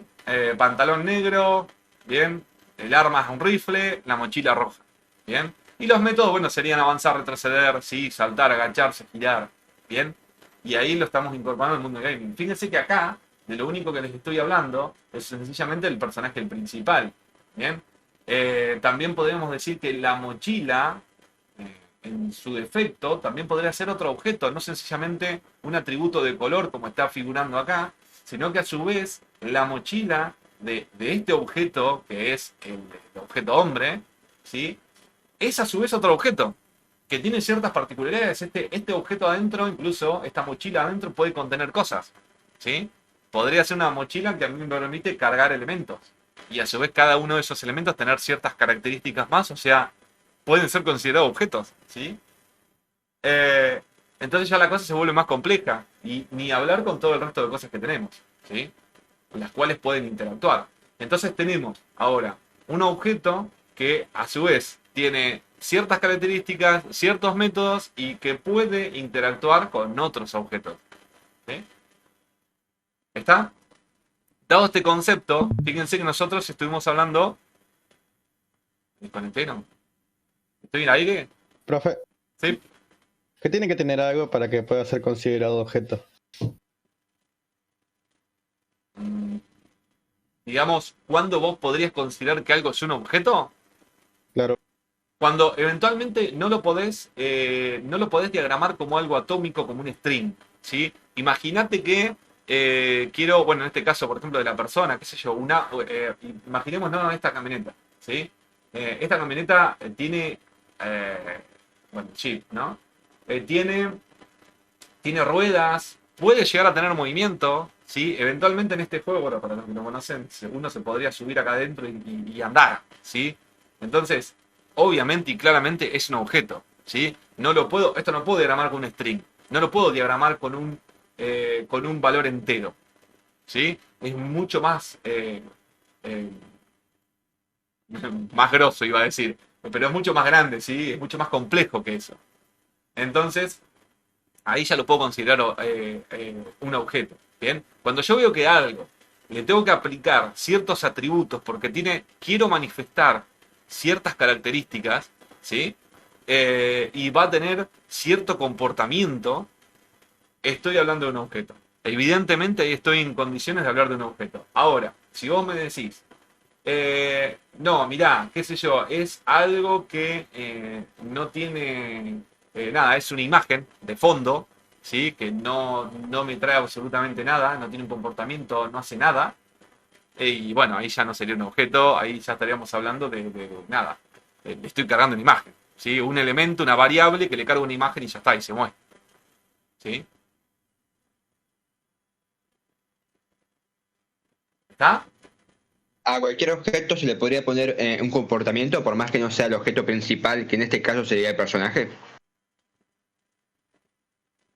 pantalón negro, ¿bien? El arma es un rifle, la mochila roja, ¿bien? Y los métodos, bueno, serían avanzar, retroceder, ¿sí? Saltar, agacharse, girar, ¿bien? Y ahí lo estamos incorporando al mundo del gaming. Fíjense que acá, de lo único que les estoy hablando, es sencillamente el personaje principal, ¿bien? También podríamos decir que la mochila en su defecto, también podría ser otro objeto, no sencillamente un atributo de color como está figurando acá, sino que a su vez la mochila de este objeto, que es el objeto hombre, ¿sí? Es a su vez otro objeto, que tiene ciertas particularidades. Este objeto adentro, incluso esta mochila adentro, puede contener cosas, ¿sí? Podría ser una mochila que a mí me permite cargar elementos, y a su vez cada uno de esos elementos tener ciertas características más, o sea, pueden ser considerados objetos, ¿sí? Entonces ya la cosa se vuelve más compleja, y ni hablar con todo el resto de cosas que tenemos, ¿sí? Las cuales pueden interactuar. Entonces tenemos ahora un objeto que a su vez tiene ciertas características, ciertos métodos y que puede interactuar con otros objetos, ¿sí? ¿Está? Dado este concepto, fíjense que nosotros estuvimos hablando... ¿Me conecté, no? ¿Estoy en aire? Profe, Sí. ¿qué tiene que tener algo para que pueda ser considerado objeto? Digamos, ¿cuándo vos podrías considerar que algo es un objeto? Claro, Cuando eventualmente no lo podés diagramar como algo atómico, como un string, ¿sí? Imagínate que quiero, bueno, en este caso, por ejemplo, de la persona, qué sé yo, imaginemos, no, esta camioneta, ¿sí? Esta camioneta tiene, bueno, chip, ¿no? Tiene ruedas, puede llegar a tener movimiento, ¿sí? Eventualmente en este juego, bueno, para los que no conocen, uno se podría subir acá adentro y andar, ¿sí? Entonces, obviamente y claramente es un objeto, ¿sí? Esto no puedo diagramar con un string, no lo puedo diagramar con un valor entero, ¿sí? Es mucho más, eh, más grosso, iba a decir, pero es mucho más grande, ¿sí? Es mucho más complejo que eso. Entonces, ahí ya lo puedo considerar un objeto, ¿bien? Cuando yo veo que a algo le tengo que aplicar ciertos atributos porque quiero manifestar ciertas características, ¿sí? Y va a tener cierto comportamiento, estoy hablando de un objeto. Evidentemente ahí estoy en condiciones de hablar de un objeto. Ahora, si vos me decís, No, mirá, qué sé yo, es algo que no tiene nada, es una imagen de fondo, ¿sí? Que no me trae absolutamente nada, no tiene un comportamiento, no hace nada. Y bueno, ahí ya no sería un objeto, ahí ya estaríamos hablando de nada. Le estoy cargando una imagen, ¿sí? Un elemento, una variable que le cargo una imagen y ya está, y se mueve. ¿Sí? ¿Está? A cualquier objeto se le podría poner un comportamiento, por más que no sea el objeto principal, que en este caso sería el personaje.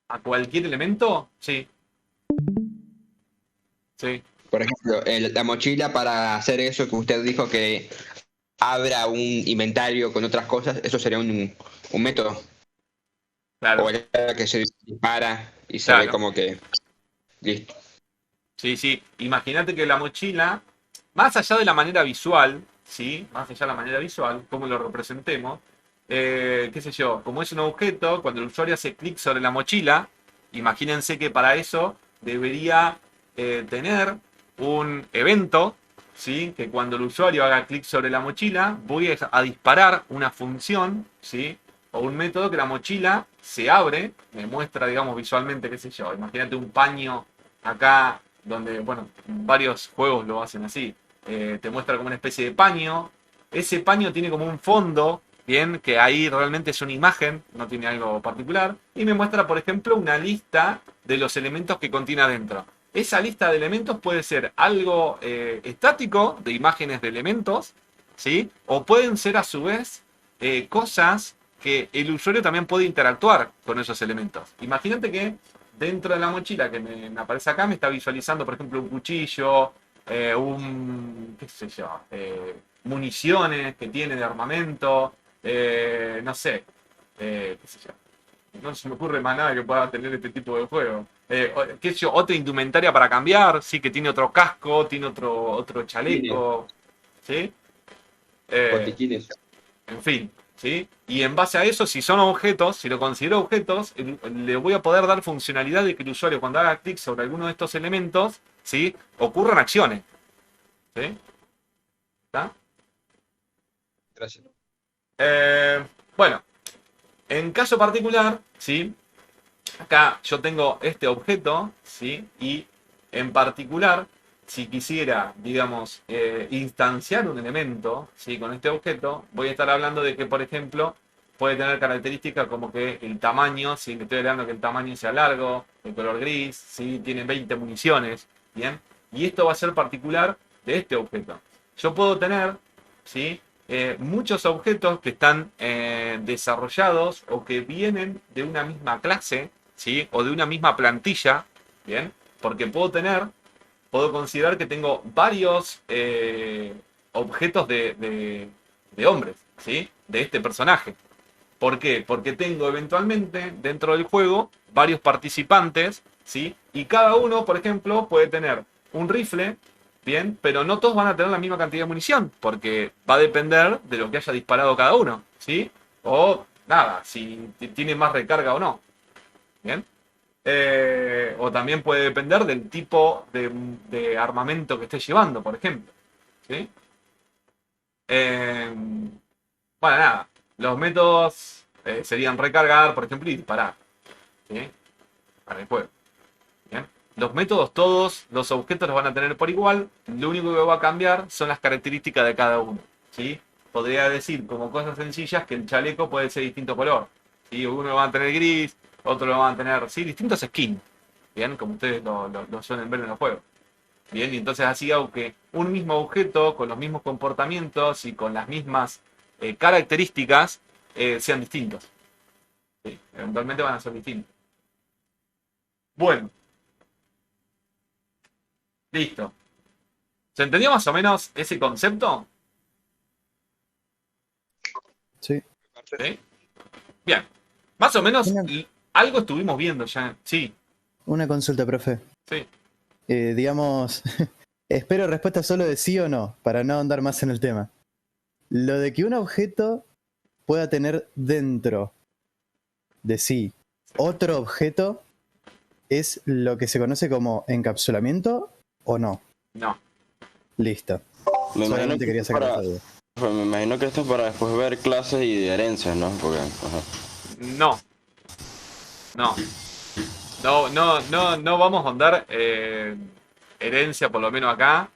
¿A cualquier elemento? Sí, sí. Por ejemplo, la mochila para hacer eso que usted dijo que abra un inventario con otras cosas, eso sería un método. Claro, O el que se dispara y se ve claro. como que listo. Sí, sí. Imagínate que la mochila, más allá de la manera visual, ¿sí? Más allá de la manera visual, cómo lo representemos, qué sé yo, como es un objeto, cuando el usuario hace clic sobre la mochila, imagínense que para eso debería tener un evento, ¿sí? Que cuando el usuario haga clic sobre la mochila, voy a disparar una función, ¿sí? O un método que la mochila se abre, me muestra, digamos, visualmente, qué sé yo, imagínate un paño acá donde, bueno, varios juegos lo hacen así. Te muestra como una especie de paño. Ese paño tiene como un fondo, bien, que ahí realmente es una imagen, no tiene algo particular. Y me muestra, por ejemplo, una lista de los elementos que contiene adentro. Esa lista de elementos puede ser algo estático, de imágenes de elementos, ¿sí? O pueden ser a su vez cosas que el usuario también puede interactuar con esos elementos. Imagínate que dentro de la mochila que me aparece acá me está visualizando, por ejemplo, un cuchillo, qué sé yo, municiones que tiene de armamento, no sé, qué sé yo. No se me ocurre más nada que pueda tener este tipo de juego. Qué sé yo, otra indumentaria para cambiar, sí, que tiene otro casco, tiene otro Tiene chaleco, ¿sí? Eh, botiquines. en fin, ¿sí? Y en base a eso, si son objetos, si lo considero objetos, le voy a poder dar funcionalidad de que el usuario cuando haga clic sobre alguno de estos elementos, ¿sí? Ocurran acciones, ¿sí? ¿Está? Gracias. Bueno, en caso particular, ¿sí? Acá yo tengo este objeto, ¿sí? Y en particular, si quisiera, digamos, instanciar un elemento, ¿sí? Con este objeto, voy a estar hablando de que, por ejemplo, puede tener características como que el tamaño, si le estoy hablando que el tamaño sea largo, el color gris, ¿sí? Tiene 20 municiones, ¿bien? Y esto va a ser particular de este objeto. Yo puedo tener, ¿sí? Muchos objetos que están desarrollados o que vienen de una misma clase, ¿sí? O de una misma plantilla, ¿bien? Porque puedo considerar que tengo varios objetos de hombres, ¿sí? De este personaje. ¿Por qué? Porque tengo eventualmente dentro del juego varios participantes, ¿sí? Y cada uno, por ejemplo, puede tener un rifle, ¿bien? Pero no todos van a tener la misma cantidad de munición, porque va a depender de lo que haya disparado cada uno, ¿sí? O nada, si tiene más recarga o no, ¿bien? O también puede depender del tipo de armamento que esté llevando, por ejemplo, ¿sí? Eh, bueno, nada, los métodos serían recargar, por ejemplo, y disparar, ¿sí? Para el juego. ¿Bien? Los métodos todos, los objetos los van a tener por igual, lo único que va a cambiar son las características de cada uno, ¿sí? Podría decir como cosas sencillas que el chaleco puede ser distinto color, ¿sí? Uno lo va a tener gris, otro lo van a tener, ¿sí? Distintos skins, ¿bien? Como ustedes lo suelen ver en los juegos. Bien, y entonces así hago que un mismo objeto con los mismos comportamientos y con las mismas características sean distintos. ¿Sí? Eventualmente van a ser distintos. Bueno, listo. ¿Se entendió más o menos ese concepto? Sí. ¿Sí? Bien. Más o menos Una, algo estuvimos viendo ya. Sí, una consulta, profe. sí. Digamos, espero respuesta solo de sí o no, para no andar más en el tema. Lo de que un objeto pueda tener dentro de sí otro objeto es lo que se conoce como encapsulamiento o no. No. Listo. Me imagino Solamente que quería esto sacar para, esa duda. pues me imagino que esto es para después ver clases y herencias, ¿no? Porque, ajá. No, no. No vamos a ahondar herencia, por lo menos acá.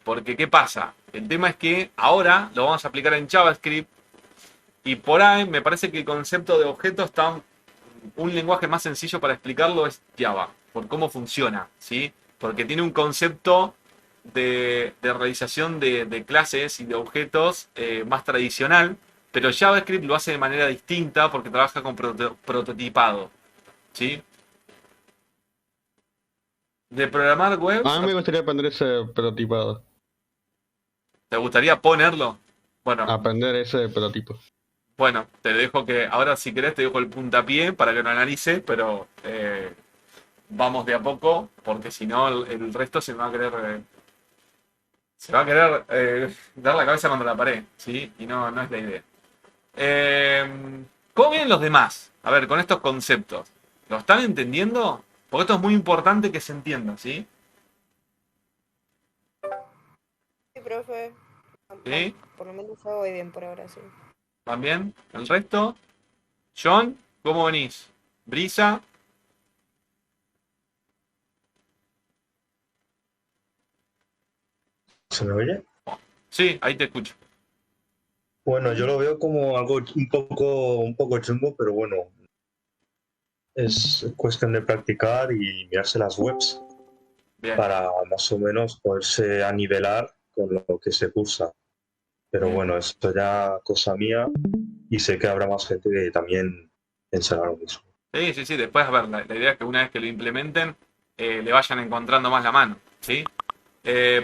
Porque, ¿qué pasa? El tema es que ahora lo vamos a aplicar en JavaScript. Y por ahí me parece que el concepto de objeto está un lenguaje más sencillo para explicarlo es Java, por cómo funciona, ¿sí? Porque tiene un concepto de realización de clases y de objetos más tradicional, pero JavaScript lo hace de manera distinta porque trabaja con prototipado, ¿sí? De programar webs, A mí me gustaría aprender ese prototipado. ¿te gustaría ponerlo? Bueno, Aprender ese prototipo. bueno, te dejo que ahora si querés te dejo el puntapié para que lo analices, pero vamos de a poco, porque si no el resto se va a querer dar la cabeza contra la pared, ¿sí? Y no es la idea. ¿Cómo vienen los demás? A ver, con estos conceptos. ¿Lo están entendiendo? Porque esto es muy importante que se entienda, ¿sí? Sí, profe. ¿Sí? Por lo menos yo voy bien por ahora, sí. ¿Van bien? ¿El resto? John, ¿cómo venís? ¿Brisa? ¿Se me oye? Sí, ahí te escucho. Bueno, yo lo veo como algo un poco chungo, pero bueno, es cuestión de practicar y mirarse las webs Bien, para más o menos poderse anivelar con lo que se cursa. Pero bien. bueno, esto ya cosa mía y sé que habrá más gente que también pensará lo mismo. Sí, sí, sí. Después, a ver, la idea es que una vez que lo implementen, le vayan encontrando más la mano, ¿sí?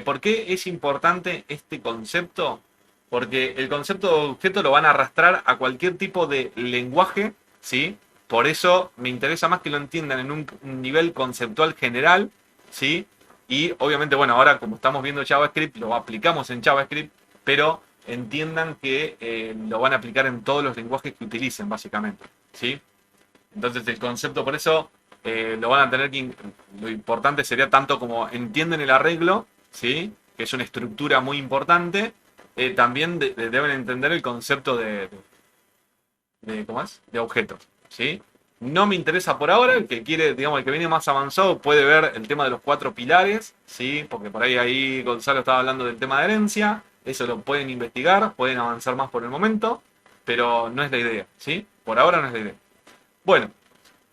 ¿Por qué es importante este concepto? Porque el concepto de objeto lo van a arrastrar a cualquier tipo de lenguaje, ¿sí? Por eso me interesa más que lo entiendan en un nivel conceptual general, ¿sí? Y obviamente, bueno, ahora como estamos viendo JavaScript, lo aplicamos en JavaScript, pero entiendan que lo van a aplicar en todos los lenguajes que utilicen, básicamente, ¿sí? Entonces el concepto por eso lo van a tener que... Lo importante sería tanto como entienden el arreglo, ¿sí? Que es una estructura muy importante, también deben entender el concepto ¿cómo es? De objetos, ¿sí? No me interesa por ahora, el que quiere, digamos, el que viene más avanzado puede ver el tema de los 4 pilares, ¿sí? Porque por ahí Gonzalo estaba hablando del tema de herencia, eso lo pueden investigar, pueden avanzar más por el momento, pero no es la idea, ¿sí? Por ahora no es la idea. Bueno,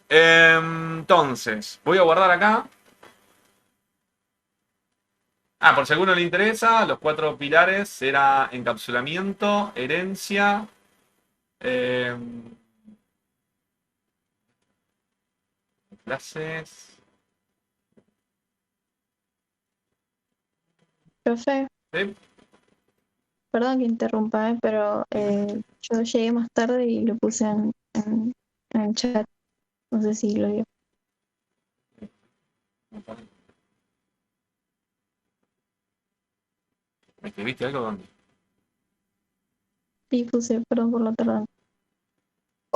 entonces, voy a guardar acá. Ah, por si a alguno le interesa, los 4 pilares será encapsulamiento, herencia, clases. Profe, ¿Sí? perdón que interrumpa, pero yo llegué más tarde y lo puse en el chat. No sé si lo vio. ¿Me escribiste algo? ¿Dónde? Sí, puse, perdón por la tardanza.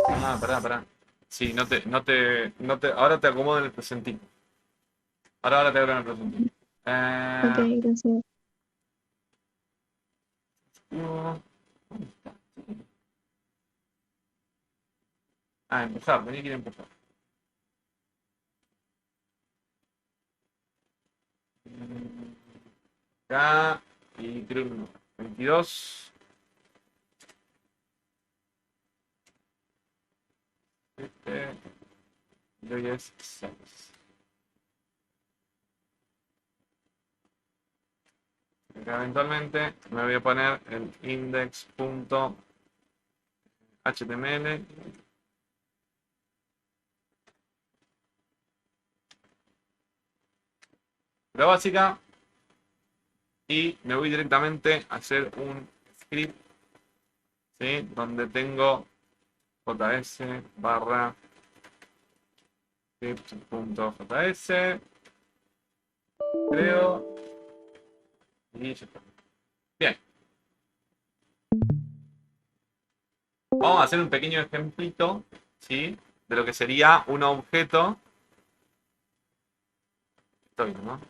Ah, pará. Sí, ahora te acomodo en el presentito. Ahora te abro en el presentito. Ok, gracias. ¿Dónde está? Ah, empezar, tenía que ir a empezar. Acá, y creo que no. 22. Este, y hoy es 6. Acá eventualmente me voy a poner el index.html. La básica. Y me voy directamente a hacer un script, ¿sí? Donde tengo js barra script.js, creo, y ya está. Bien. Vamos a hacer un pequeño ejemplito, ¿sí? De lo que sería un objeto. Estoy, ¿no?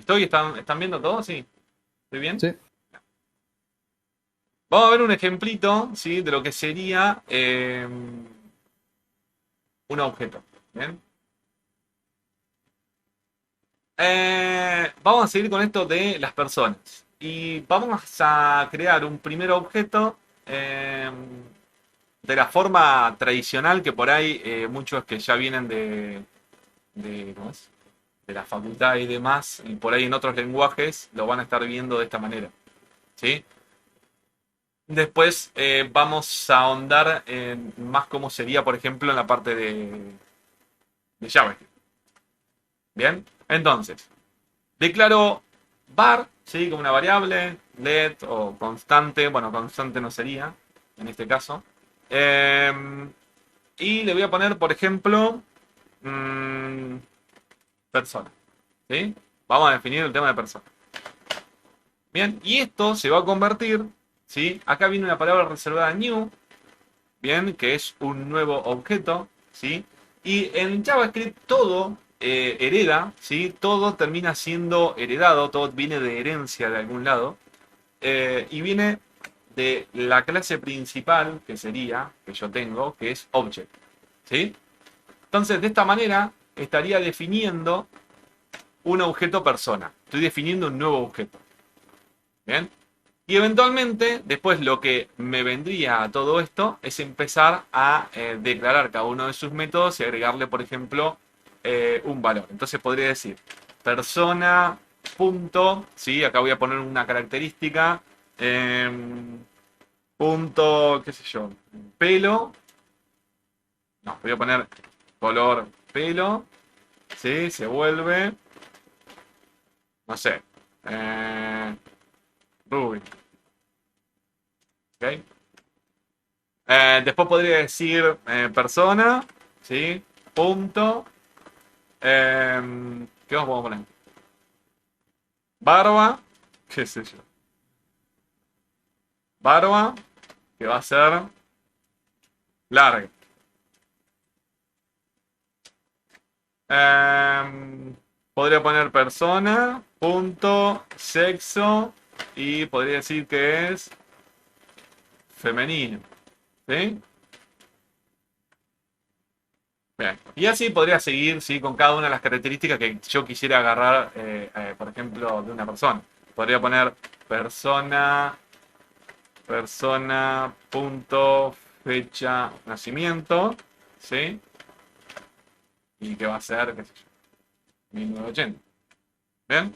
¿Están viendo todo? Sí. ¿Estoy bien? Sí. Vamos a ver un ejemplito, ¿sí? De lo que sería un objeto. ¿Bien? Vamos a seguir con esto de las personas. Y vamos a crear un primer objeto de la forma tradicional que por ahí muchos que ya vienen ¿cómo es? De la facultad y demás, y por ahí en otros lenguajes lo van a estar viendo de esta manera. ¿Sí? Después vamos a ahondar en más cómo sería, por ejemplo, en la parte de JavaScript. Bien, entonces, declaro var, ¿sí? Como una variable, let o constante, bueno, constante no sería, en este caso. Y le voy a poner, por ejemplo, persona, ¿sí? Vamos a definir el tema de persona. Bien, y esto se va a convertir, ¿sí? Acá viene una palabra reservada new, bien, que es un nuevo objeto, ¿sí? Y en JavaScript todo hereda, ¿sí? Todo termina siendo heredado, todo viene de herencia de algún lado, y viene de la clase principal, que sería, que yo tengo, que es object, ¿sí? Entonces, de esta manera, estaría definiendo un objeto persona. Estoy definiendo un nuevo objeto. ¿Bien? Y eventualmente, después lo que me vendría a todo esto es empezar a declarar cada uno de sus métodos y agregarle, por ejemplo, un valor. Entonces podría decir persona punto, ¿sí? Acá voy a poner una característica, punto, qué sé yo, pelo. No, voy a poner color pelo, ¿sí? Se vuelve, no sé, Ruby. ¿Ok? Después podría decir persona, ¿sí? Punto. ¿Qué más podemos poner? Barba, qué sé yo. Barba, que va a ser larga. Podría poner persona, punto, sexo, y podría decir que es femenino. ¿Sí? Bien. Y así podría seguir, ¿sí? Con cada una de las características que yo quisiera agarrar, por ejemplo, de una persona. Podría poner persona, punto, fecha, nacimiento, ¿sí? Y que va a ser, qué sé yo, 1980. ¿Bien?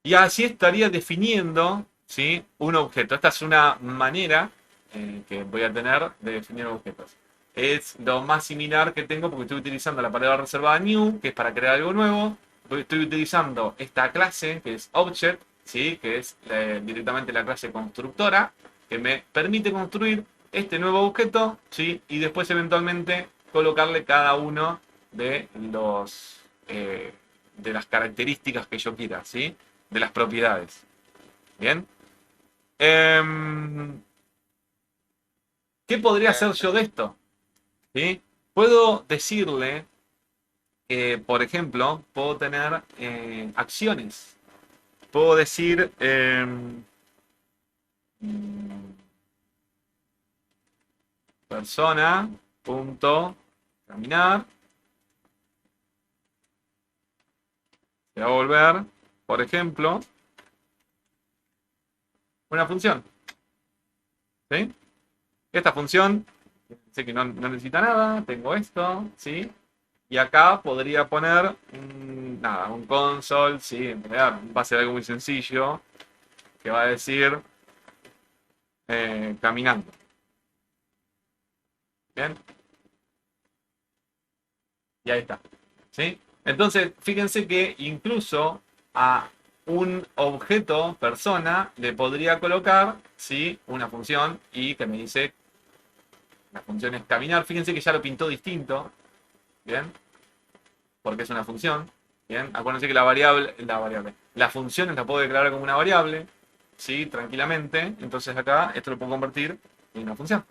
Y así estaría definiendo, ¿sí? Un objeto. Esta es una manera que voy a tener de definir objetos. Es lo más similar que tengo porque estoy utilizando la palabra reservada new, que es para crear algo nuevo. Estoy utilizando esta clase, que es object, ¿sí? Que es directamente la clase constructora, que me permite construir este nuevo objeto, ¿sí? Y después eventualmente colocarle cada uno de de las características que yo quiera, ¿sí? De las propiedades. Bien. ¿Qué podría hacer yo de esto? ¿Sí? Puedo decirle, por ejemplo, puedo tener acciones. Puedo decir persona, punto, caminar. Se va a volver, por ejemplo, una función. ¿Sí? Esta función, sé que no necesita nada, tengo esto, ¿sí? Y acá podría poner, nada, un console, ¿sí? En realidad va a ser algo muy sencillo, que va a decir caminando. ¿Bien? Y ahí está, ¿sí? Entonces, fíjense que incluso a un objeto, persona, le podría colocar, ¿sí? Una función y que me dice, la función es caminar. Fíjense que ya lo pintó distinto, ¿bien? Porque es una función, ¿bien? Acuérdense que la función la puedo declarar como una variable, ¿sí? Tranquilamente. Entonces acá esto lo puedo convertir en una función,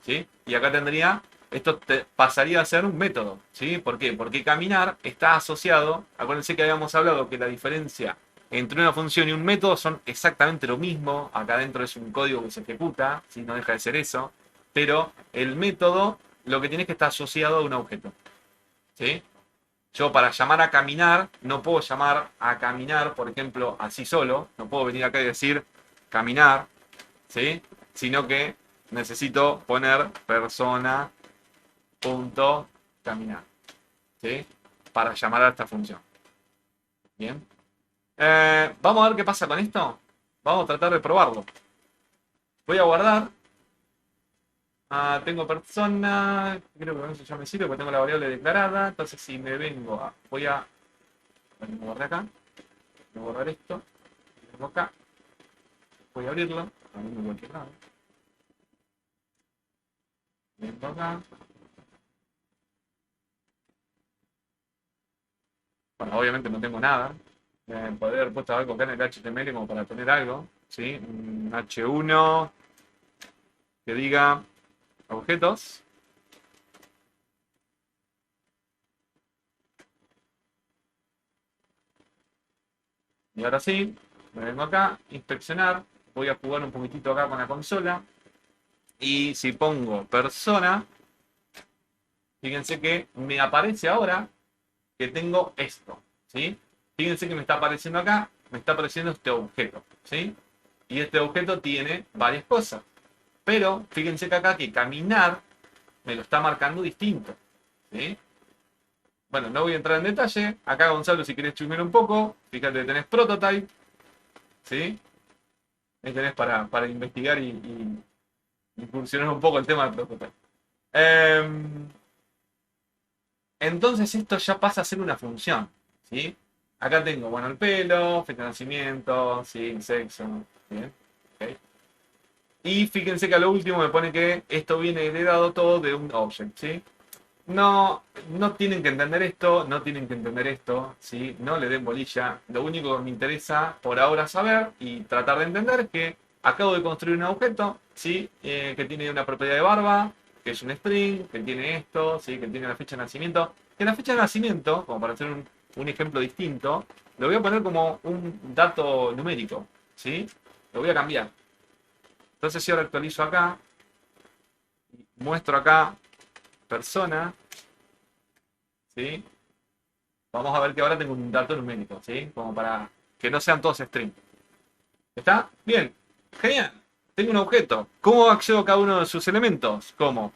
¿sí? Y acá tendría esto pasaría a ser un método, ¿sí? ¿Por qué? Porque caminar está asociado, acuérdense que habíamos hablado que la diferencia entre una función y un método son exactamente lo mismo, acá adentro es un código que se ejecuta, ¿sí? No deja de ser eso, pero el método lo que tiene es que estar asociado a un objeto, ¿sí? Yo para llamar a caminar, no puedo llamar a caminar, por ejemplo, así solo, no puedo venir acá y decir caminar, ¿sí? Sino que necesito poner persona punto caminar, ¿sí? Para llamar a esta función. Bien. Vamos a ver qué pasa con esto. Vamos a tratar de probarlo. Voy a guardar. Tengo persona. Creo que con eso ya me sirve porque tengo la variable declarada. Entonces si me vengo a... Voy a... Bueno, me guardé acá. Voy a guardar esto. Vengo acá. Voy a abrirlo. Abrirlo en cualquier lado. Vengo acá. Bueno, obviamente no tengo nada. Podría haber puesto algo acá en el HTML como para tener algo. ¿Sí? Un H1 que diga objetos. Y ahora sí, me vengo acá, inspeccionar. Voy a jugar un poquitito acá con la consola. Y si pongo persona, fíjense que me aparece ahora que tengo esto, ¿sí? Fíjense que me está apareciendo acá, me está apareciendo este objeto, ¿sí? Y este objeto tiene varias cosas. Pero fíjense que acá que caminar me lo está marcando distinto, ¿sí? Bueno, no voy a entrar en detalle. Acá, Gonzalo, si querés chusmear un poco, fíjate que tenés prototype, ¿sí? Ahí tenés para investigar y incursionar un poco el tema del prototype. Entonces esto ya pasa a ser una función, ¿sí? Acá tengo, bueno, el pelo, fecha de nacimiento, ¿sí? Sexo, ¿bien? Okay. Y fíjense que a lo último me pone que esto viene heredado todo de un object, ¿sí? No tienen que entender esto, no tienen que entender esto, ¿sí? No le den bolilla. Lo único que me interesa por ahora saber y tratar de entender es que acabo de construir un objeto, ¿sí? Que tiene una propiedad de barba, que es un string, que tiene esto, ¿sí? Que tiene la fecha de nacimiento. Que la fecha de nacimiento, como para hacer un ejemplo distinto, lo voy a poner como un dato numérico, ¿sí? Lo voy a cambiar. Entonces si ahora actualizo acá, muestro acá persona, ¿sí? Vamos a ver que ahora tengo un dato numérico, ¿sí? Como para que no sean todos string. ¿Está? Bien. Genial. Tengo un objeto. ¿Cómo accedo a cada uno de sus elementos? Como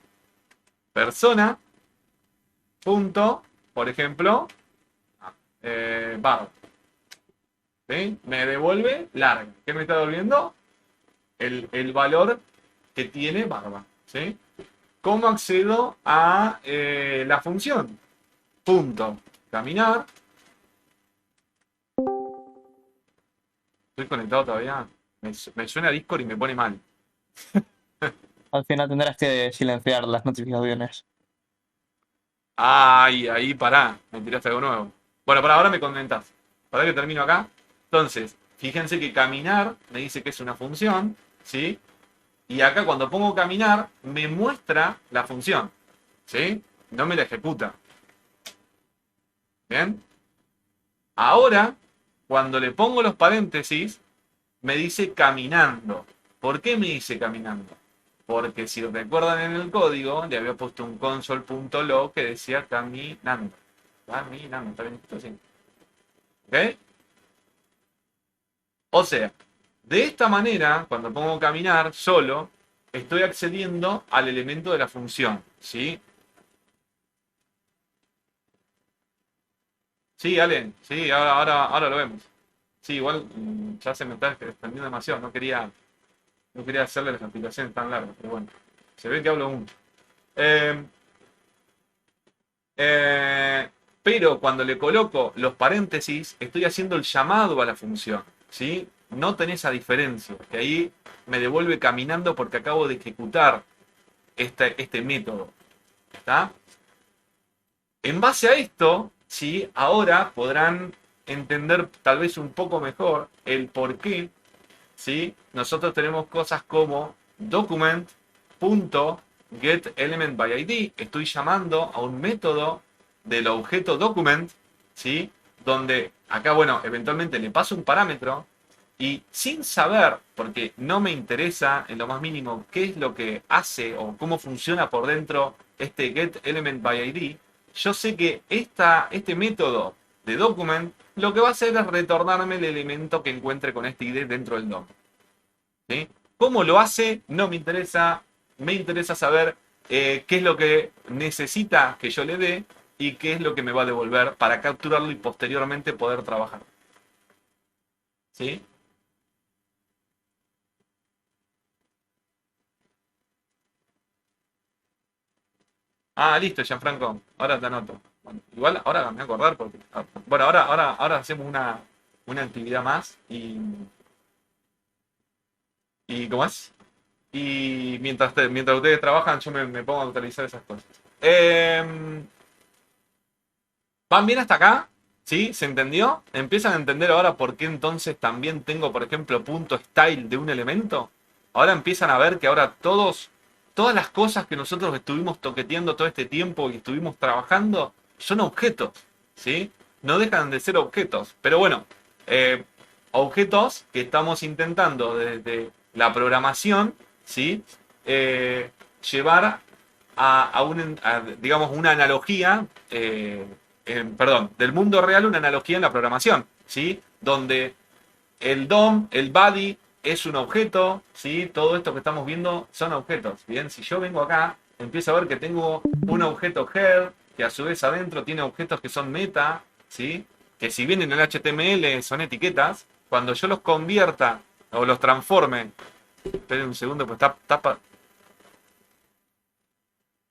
persona, punto, por ejemplo, barra. ¿Sí? Me devuelve larga. ¿Qué me está devolviendo? El valor que tiene barba, ¿sí? ¿Cómo accedo a la función? Punto. Caminar. Estoy conectado todavía. Me suena Discord y me pone mal. Al final tendrás que silenciar las notificaciones. Ay, ahí pará. Me tiraste algo nuevo. Bueno, para ahora me comentás. Para que termino acá. Entonces, fíjense que caminar me dice que es una función, ¿sí? Y acá cuando pongo caminar, me muestra la función, ¿sí? No me la ejecuta. ¿Bien? Ahora, cuando le pongo los paréntesis, me dice caminando. ¿Por qué me dice caminando? Porque si recuerdan en el código, le había puesto un console.log que decía caminando. Caminando, está bien, así. ¿Ok? O sea, de esta manera, cuando pongo caminar solo, estoy accediendo al elemento de la función, ¿sí? Sí, Ale, sí, ahora lo vemos. Sí, igual ya se me está extendiendo demasiado, no quería hacerle las explicaciones tan largas, pero bueno, se ve que hablo mucho. Pero cuando le coloco los paréntesis, estoy haciendo el llamado a la función, ¿sí? Noten esa diferencia, que ahí me devuelve caminando porque acabo de ejecutar este método. ¿Está? En base a esto, ¿sí? Ahora podrán entender tal vez un poco mejor el por qué, ¿sí? Nosotros tenemos cosas como document, punto, getElementById, estoy llamando a un método del objeto document, ¿sí? Donde acá, bueno, eventualmente le paso un parámetro y sin saber, porque no me interesa en lo más mínimo qué es lo que hace o cómo funciona por dentro este getElementById, yo sé que este método de document lo que va a hacer es retornarme el elemento que encuentre con este ID dentro del DOM. ¿Sí? ¿Cómo lo hace? No me interesa. Me interesa saber qué es lo que necesita que yo le dé y qué es lo que me va a devolver para capturarlo y posteriormente poder trabajar. ¿Sí? Ah, listo, Gianfranco. Ahora te anoto. Bueno, igual ahora me voy a acordar porque. Bueno, ahora hacemos una actividad más y ¿cómo es? Y mientras ustedes trabajan, yo me pongo a actualizar esas cosas. ¿Van bien hasta acá? ¿Sí? ¿Se entendió? ¿Empiezan a entender ahora por qué entonces también tengo, por ejemplo, punto style de un elemento? Ahora empiezan a ver que ahora todas las cosas que nosotros estuvimos toqueteando todo este tiempo y estuvimos trabajando son objetos, ¿sí? No dejan de ser objetos. Pero bueno, objetos que estamos intentando desde la programación, ¿sí? Llevar digamos, una analogía, perdón, del mundo real, una analogía en la programación, ¿sí? Donde el DOM, el body, es un objeto, ¿sí? Todo esto que estamos viendo son objetos, ¿bien? Si yo vengo acá, empiezo a ver que tengo un objeto head, que a su vez adentro tiene objetos que son meta, ¿sí? Que si bien en el HTML son etiquetas, cuando yo los convierta o los transforme. Esperen un segundo, pues está.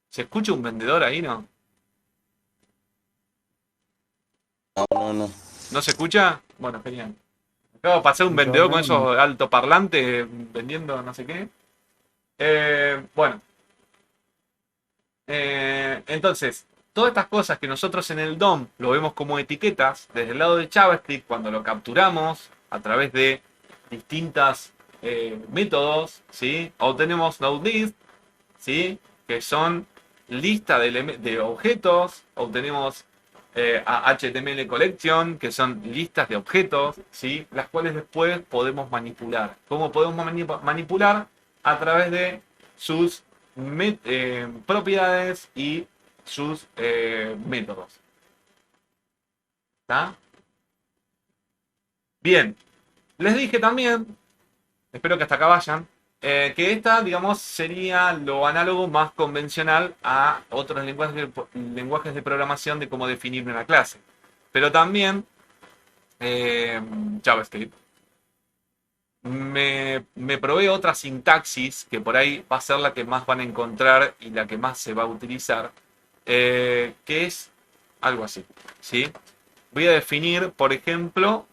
¿Se escucha un vendedor ahí, no? No. ¿No se escucha? Bueno, genial. Acabo de pasar un vendedor con esos altoparlantes vendiendo no sé qué. Bueno. Entonces, todas estas cosas que nosotros en el DOM lo vemos como etiquetas, desde el lado de JavaScript, cuando lo capturamos a través de distintas métodos, ¿sí? Obtenemos nodelist, ¿sí? Que son lista de objetos. Obtenemos HTML collection, que son listas de objetos, ¿sí? Las cuales después podemos manipular. ¿Cómo podemos manipular? A través de sus propiedades y sus métodos. ¿Está? Bien. Les dije también, espero que hasta acá vayan, que esta, digamos, sería lo análogo más convencional a otros lenguajes de programación de cómo definir una clase. Pero también JavaScript me provee otra sintaxis que por ahí va a ser la que más van a encontrar y la que más se va a utilizar, que es algo así, ¿sí? Voy a definir, por ejemplo,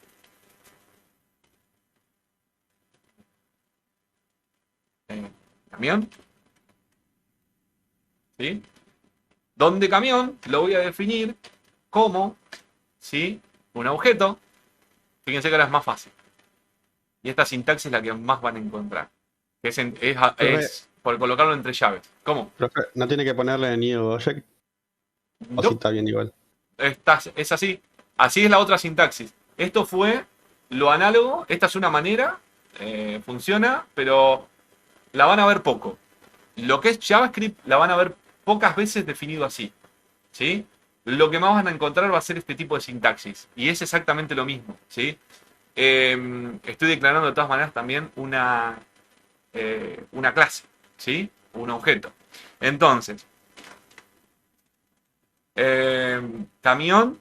camión, ¿sí? Donde camión lo voy a definir como, ¿sí? Un objeto. Fíjense que ahora es más fácil. Y esta sintaxis es la que más van a encontrar. Es por colocarlo entre llaves. ¿Cómo? Profe, ¿no tiene que ponerle new object? ¿O No, si está bien igual? es así. Así es la otra sintaxis. Esto fue lo análogo. Esta es una manera. Funciona, pero la van a ver poco. Lo que es JavaScript la van a ver pocas veces definido así, ¿sí? Lo que más van a encontrar va a ser este tipo de sintaxis. Y es exactamente lo mismo, ¿sí? Estoy declarando de todas maneras también una clase, ¿sí? Un objeto. Entonces, camión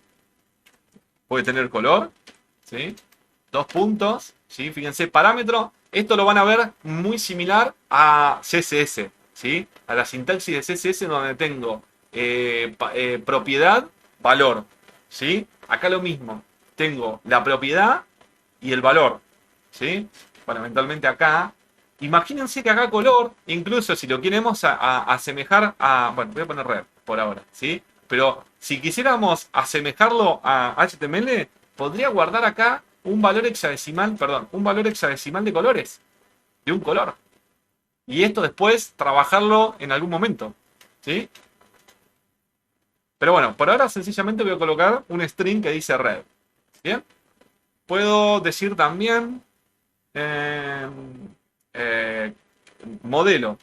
puede tener color, ¿sí? 2 puntos, ¿sí? Fíjense, parámetro. Esto lo van a ver muy similar a CSS, ¿sí? A la sintaxis de CSS donde tengo propiedad, valor, ¿sí? Acá lo mismo. Tengo la propiedad y el valor, ¿sí? Bueno, eventualmente acá. Imagínense que acá color, incluso si lo queremos asemejar a... Bueno, voy a poner red por ahora, ¿sí? Pero si quisiéramos asemejarlo a HTML, podría guardar acá un valor hexadecimal de colores, de un color. Y esto después trabajarlo en algún momento. ¿Sí? Pero bueno, por ahora sencillamente voy a colocar un string que dice red. ¿Bien? Puedo decir también eh, eh, modelo.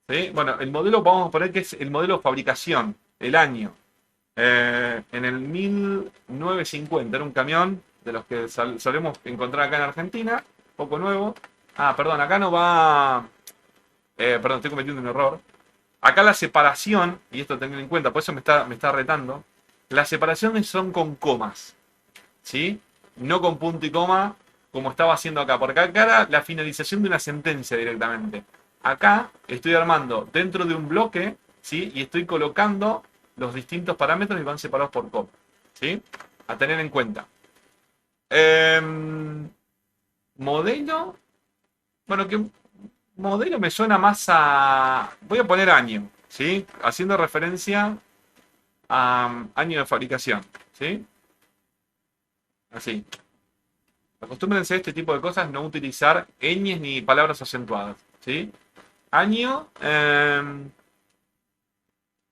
¿Sí? Bueno, el modelo vamos a poner que es el modelo de fabricación, el año. En el 1950 era un camión de los que solemos encontrar acá en Argentina, poco nuevo. Ah, perdón, acá no va... perdón, estoy cometiendo un error. Acá la separación, y esto tengan en cuenta, por eso me está retando, las separaciones son con comas, ¿sí? No con punto y coma, como estaba haciendo acá, porque acá era la finalización de una sentencia directamente. Acá estoy armando dentro de un bloque, ¿sí? Y estoy colocando los distintos parámetros y van separados por coma, ¿sí? A tener en cuenta. Modelo. Bueno, que modelo me suena más a... Voy a poner año, ¿sí? Haciendo referencia a año de fabricación, ¿sí? Así. Acostúmbrense a este tipo de cosas, no utilizar ñes ni palabras acentuadas, ¿sí? Año...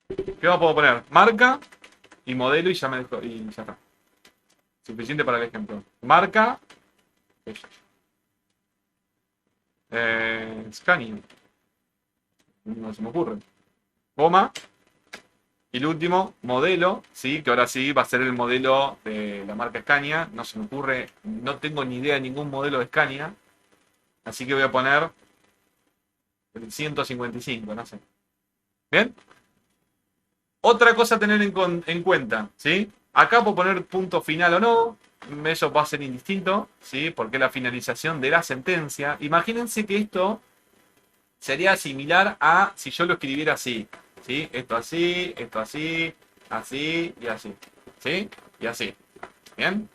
¿qué más puedo poner? Marca y modelo y ya me dejo, y ya está. Suficiente para el ejemplo. Marca... Scania. No se me ocurre. Coma. Y el último, modelo, ¿sí? Que ahora sí va a ser el modelo de la marca Scania. No se me ocurre, no tengo ni idea de ningún modelo de Scania. Así que voy a poner el 155, no sé. ¿Bien? Otra cosa a tener en cuenta, ¿sí? Acá puedo poner punto final o no. Eso va a ser indistinto, ¿sí? Porque es la finalización de la sentencia. Imagínense que esto sería similar a si yo lo escribiera así, ¿sí? Esto así, así y así, ¿sí? Y así. ¿Bien?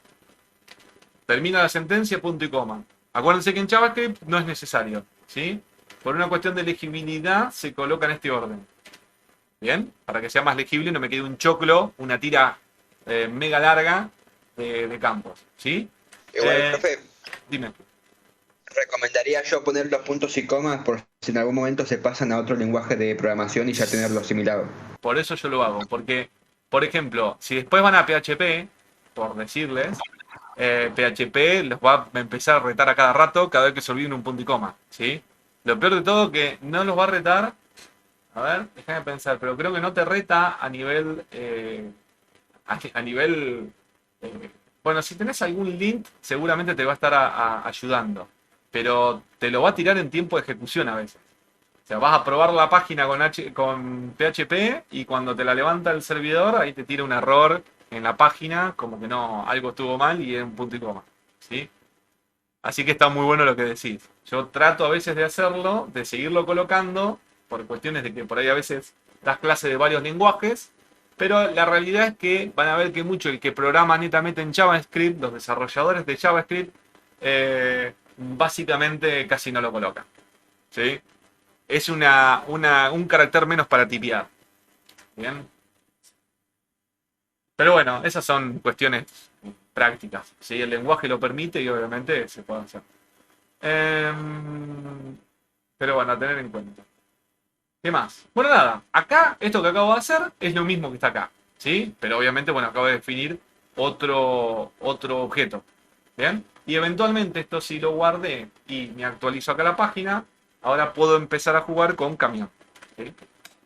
Termina la sentencia, punto y coma. Acuérdense que en JavaScript no es necesario, ¿sí? Por una cuestión de legibilidad se coloca en este orden. ¿Bien? Para que sea más legible y no me quede un choclo, una tira mega larga de campos, ¿sí? Igual, profe, Dime. recomendaría yo poner los puntos y comas por si en algún momento se pasan a otro lenguaje de programación y ya tenerlo asimilado. Por eso yo lo hago, porque, por ejemplo, si después van a PHP, por decirles, PHP los va a empezar a retar a cada rato, cada vez que se olviden un punto y coma, ¿sí? Lo peor de todo que no los va a retar, a ver, déjame pensar, pero creo que no te reta a nivel, a nivel, bueno, si tenés algún link, seguramente te va a estar ayudando, pero te lo va a tirar en tiempo de ejecución a veces. O sea, vas a probar la página con PHP y cuando te la levanta el servidor, ahí te tira un error en la página, como que no, algo estuvo mal y es un punto y coma, ¿sí? Así que está muy bueno lo que decís. Yo trato a veces de hacerlo, de seguirlo colocando, por cuestiones de que por ahí a veces das clase de varios lenguajes, pero la realidad es que van a ver que mucho el que programa netamente en JavaScript, los desarrolladores de JavaScript, básicamente casi no lo colocan, ¿sí? Es un carácter menos para tipear. Bien. Pero bueno, esas son cuestiones prácticas. ¿Sí? El lenguaje lo permite y obviamente se puede hacer. Pero bueno, a tener en cuenta. ¿Qué más? Bueno, nada. Acá, esto que acabo de hacer es lo mismo que está acá. ¿Sí? Pero obviamente, bueno, acabo de definir otro objeto. ¿Bien? Y eventualmente esto si lo guardé y me actualizo acá la página, ahora puedo empezar a jugar con camión. ¿Sí?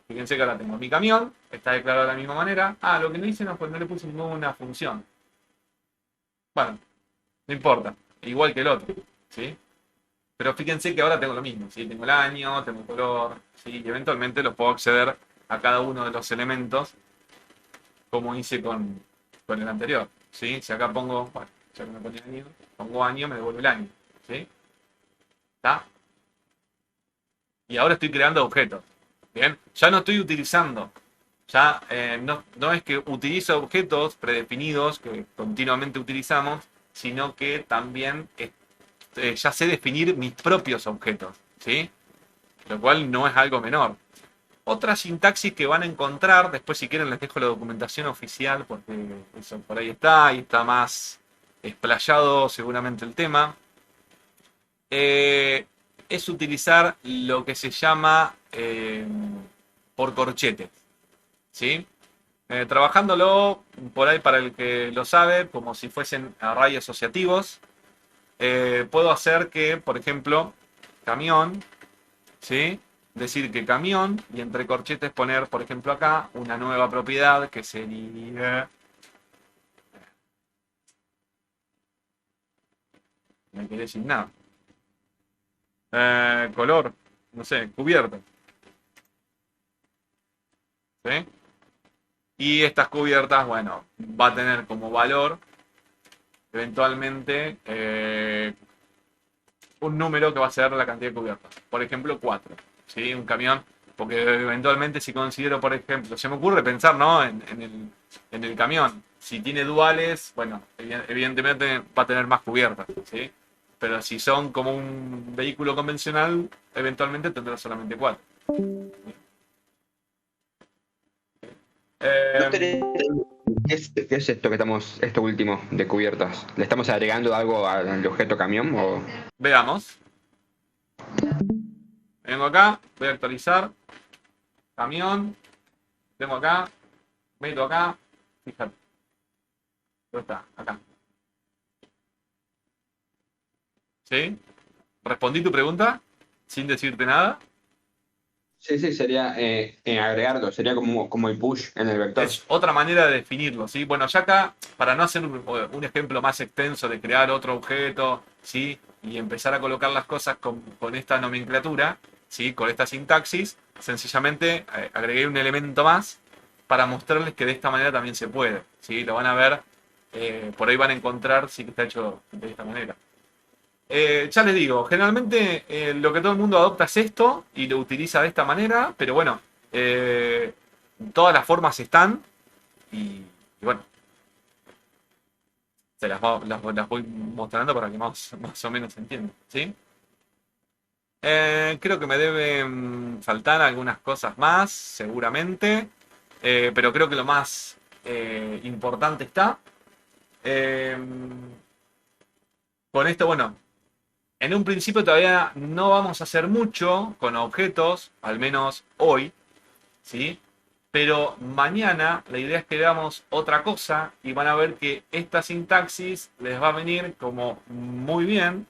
Fíjense que ahora tengo mi camión, está declarado de la misma manera. Ah, lo que no hice pues no le puse ninguna función. Bueno, no importa, igual que el otro, ¿sí? Pero fíjense que ahora tengo lo mismo, ¿sí? Tengo el año, tengo el color, ¿sí? Y eventualmente los puedo acceder a cada uno de los elementos como hice con el anterior, ¿sí? Si acá pongo, bueno, ya que me pone año, pongo año, me devuelve el año, ¿sí? ¿Está? Y ahora estoy creando objetos. Bien, ya no estoy utilizando. Ya no es que utilizo objetos predefinidos que continuamente utilizamos, sino que también ya sé definir mis propios objetos, ¿sí? Lo cual no es algo menor. Otra sintaxis que van a encontrar, después si quieren les dejo la documentación oficial, porque eso por ahí está, y está más explayado seguramente el tema. es utilizar lo que se llama por corchetes, ¿sí? Trabajándolo por ahí para el que lo sabe, como si fuesen array asociativos, puedo hacer que, por ejemplo, camión, ¿sí? Decir que camión y entre corchetes poner, por ejemplo, acá una nueva propiedad que sería... Me quedé sin nada. Color, no sé, cubierta. ¿Sí? Y estas cubiertas, bueno, va a tener como valor eventualmente un número que va a ser la cantidad de cubiertas. Por ejemplo, 4. ¿Sí? Un camión, porque eventualmente si considero, por ejemplo, se me ocurre pensar, ¿no? En el camión. Si tiene duales, bueno, evidentemente va a tener más cubiertas, ¿sí? Pero si son como un vehículo convencional, eventualmente tendrá solamente 4. ¿No tenés- ¿Qué es esto que estamos, esto último de cubiertas? ¿Le estamos agregando algo al objeto camión o...? Veamos. Vengo acá, voy a actualizar. Camión. Tengo acá. Meto acá. Fíjate. ¿Dónde está? Acá. ¿Sí? ¿Respondí tu pregunta? Sin decirte nada. Sí, sería agregarlo, sería como el push en el vector. Es otra manera de definirlo, ¿sí? Bueno, ya acá, para no hacer un ejemplo más extenso de crear otro objeto, ¿sí? Y empezar a colocar las cosas con esta nomenclatura, ¿sí? Con esta sintaxis, sencillamente agregué un elemento más para mostrarles que de esta manera también se puede, ¿sí? Lo van a ver, por ahí van a encontrar, sí, que está hecho de esta manera. Ya les digo, generalmente lo que todo el mundo adopta es esto y lo utiliza de esta manera, pero bueno, todas las formas están y bueno, se las voy mostrando para que más o menos se entiendan, ¿sí? Creo que me deben faltar algunas cosas más, seguramente, pero creo que lo más importante está. Con esto, bueno, en un principio todavía no vamos a hacer mucho con objetos, al menos hoy, ¿sí? Pero mañana la idea es que veamos otra cosa y van a ver que esta sintaxis les va a venir como muy bien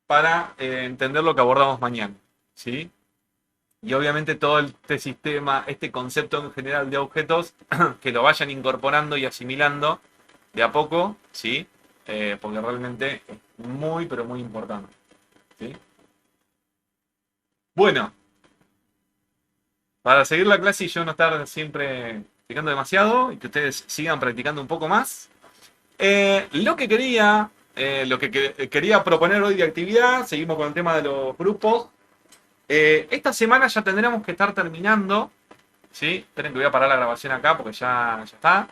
para entender lo que abordamos mañana, ¿sí? Y obviamente todo este sistema, este concepto en general de objetos, que lo vayan incorporando y asimilando de a poco, ¿sí? Porque realmente es muy, pero muy importante, ¿sí? Bueno, para seguir la clase y yo no estar siempre explicando demasiado y que ustedes sigan practicando un poco más, lo que quería proponer hoy de actividad, seguimos con el tema de los grupos. Esta semana ya tendremos que estar terminando, ¿sí? Esperen que voy a parar la grabación acá porque ya está.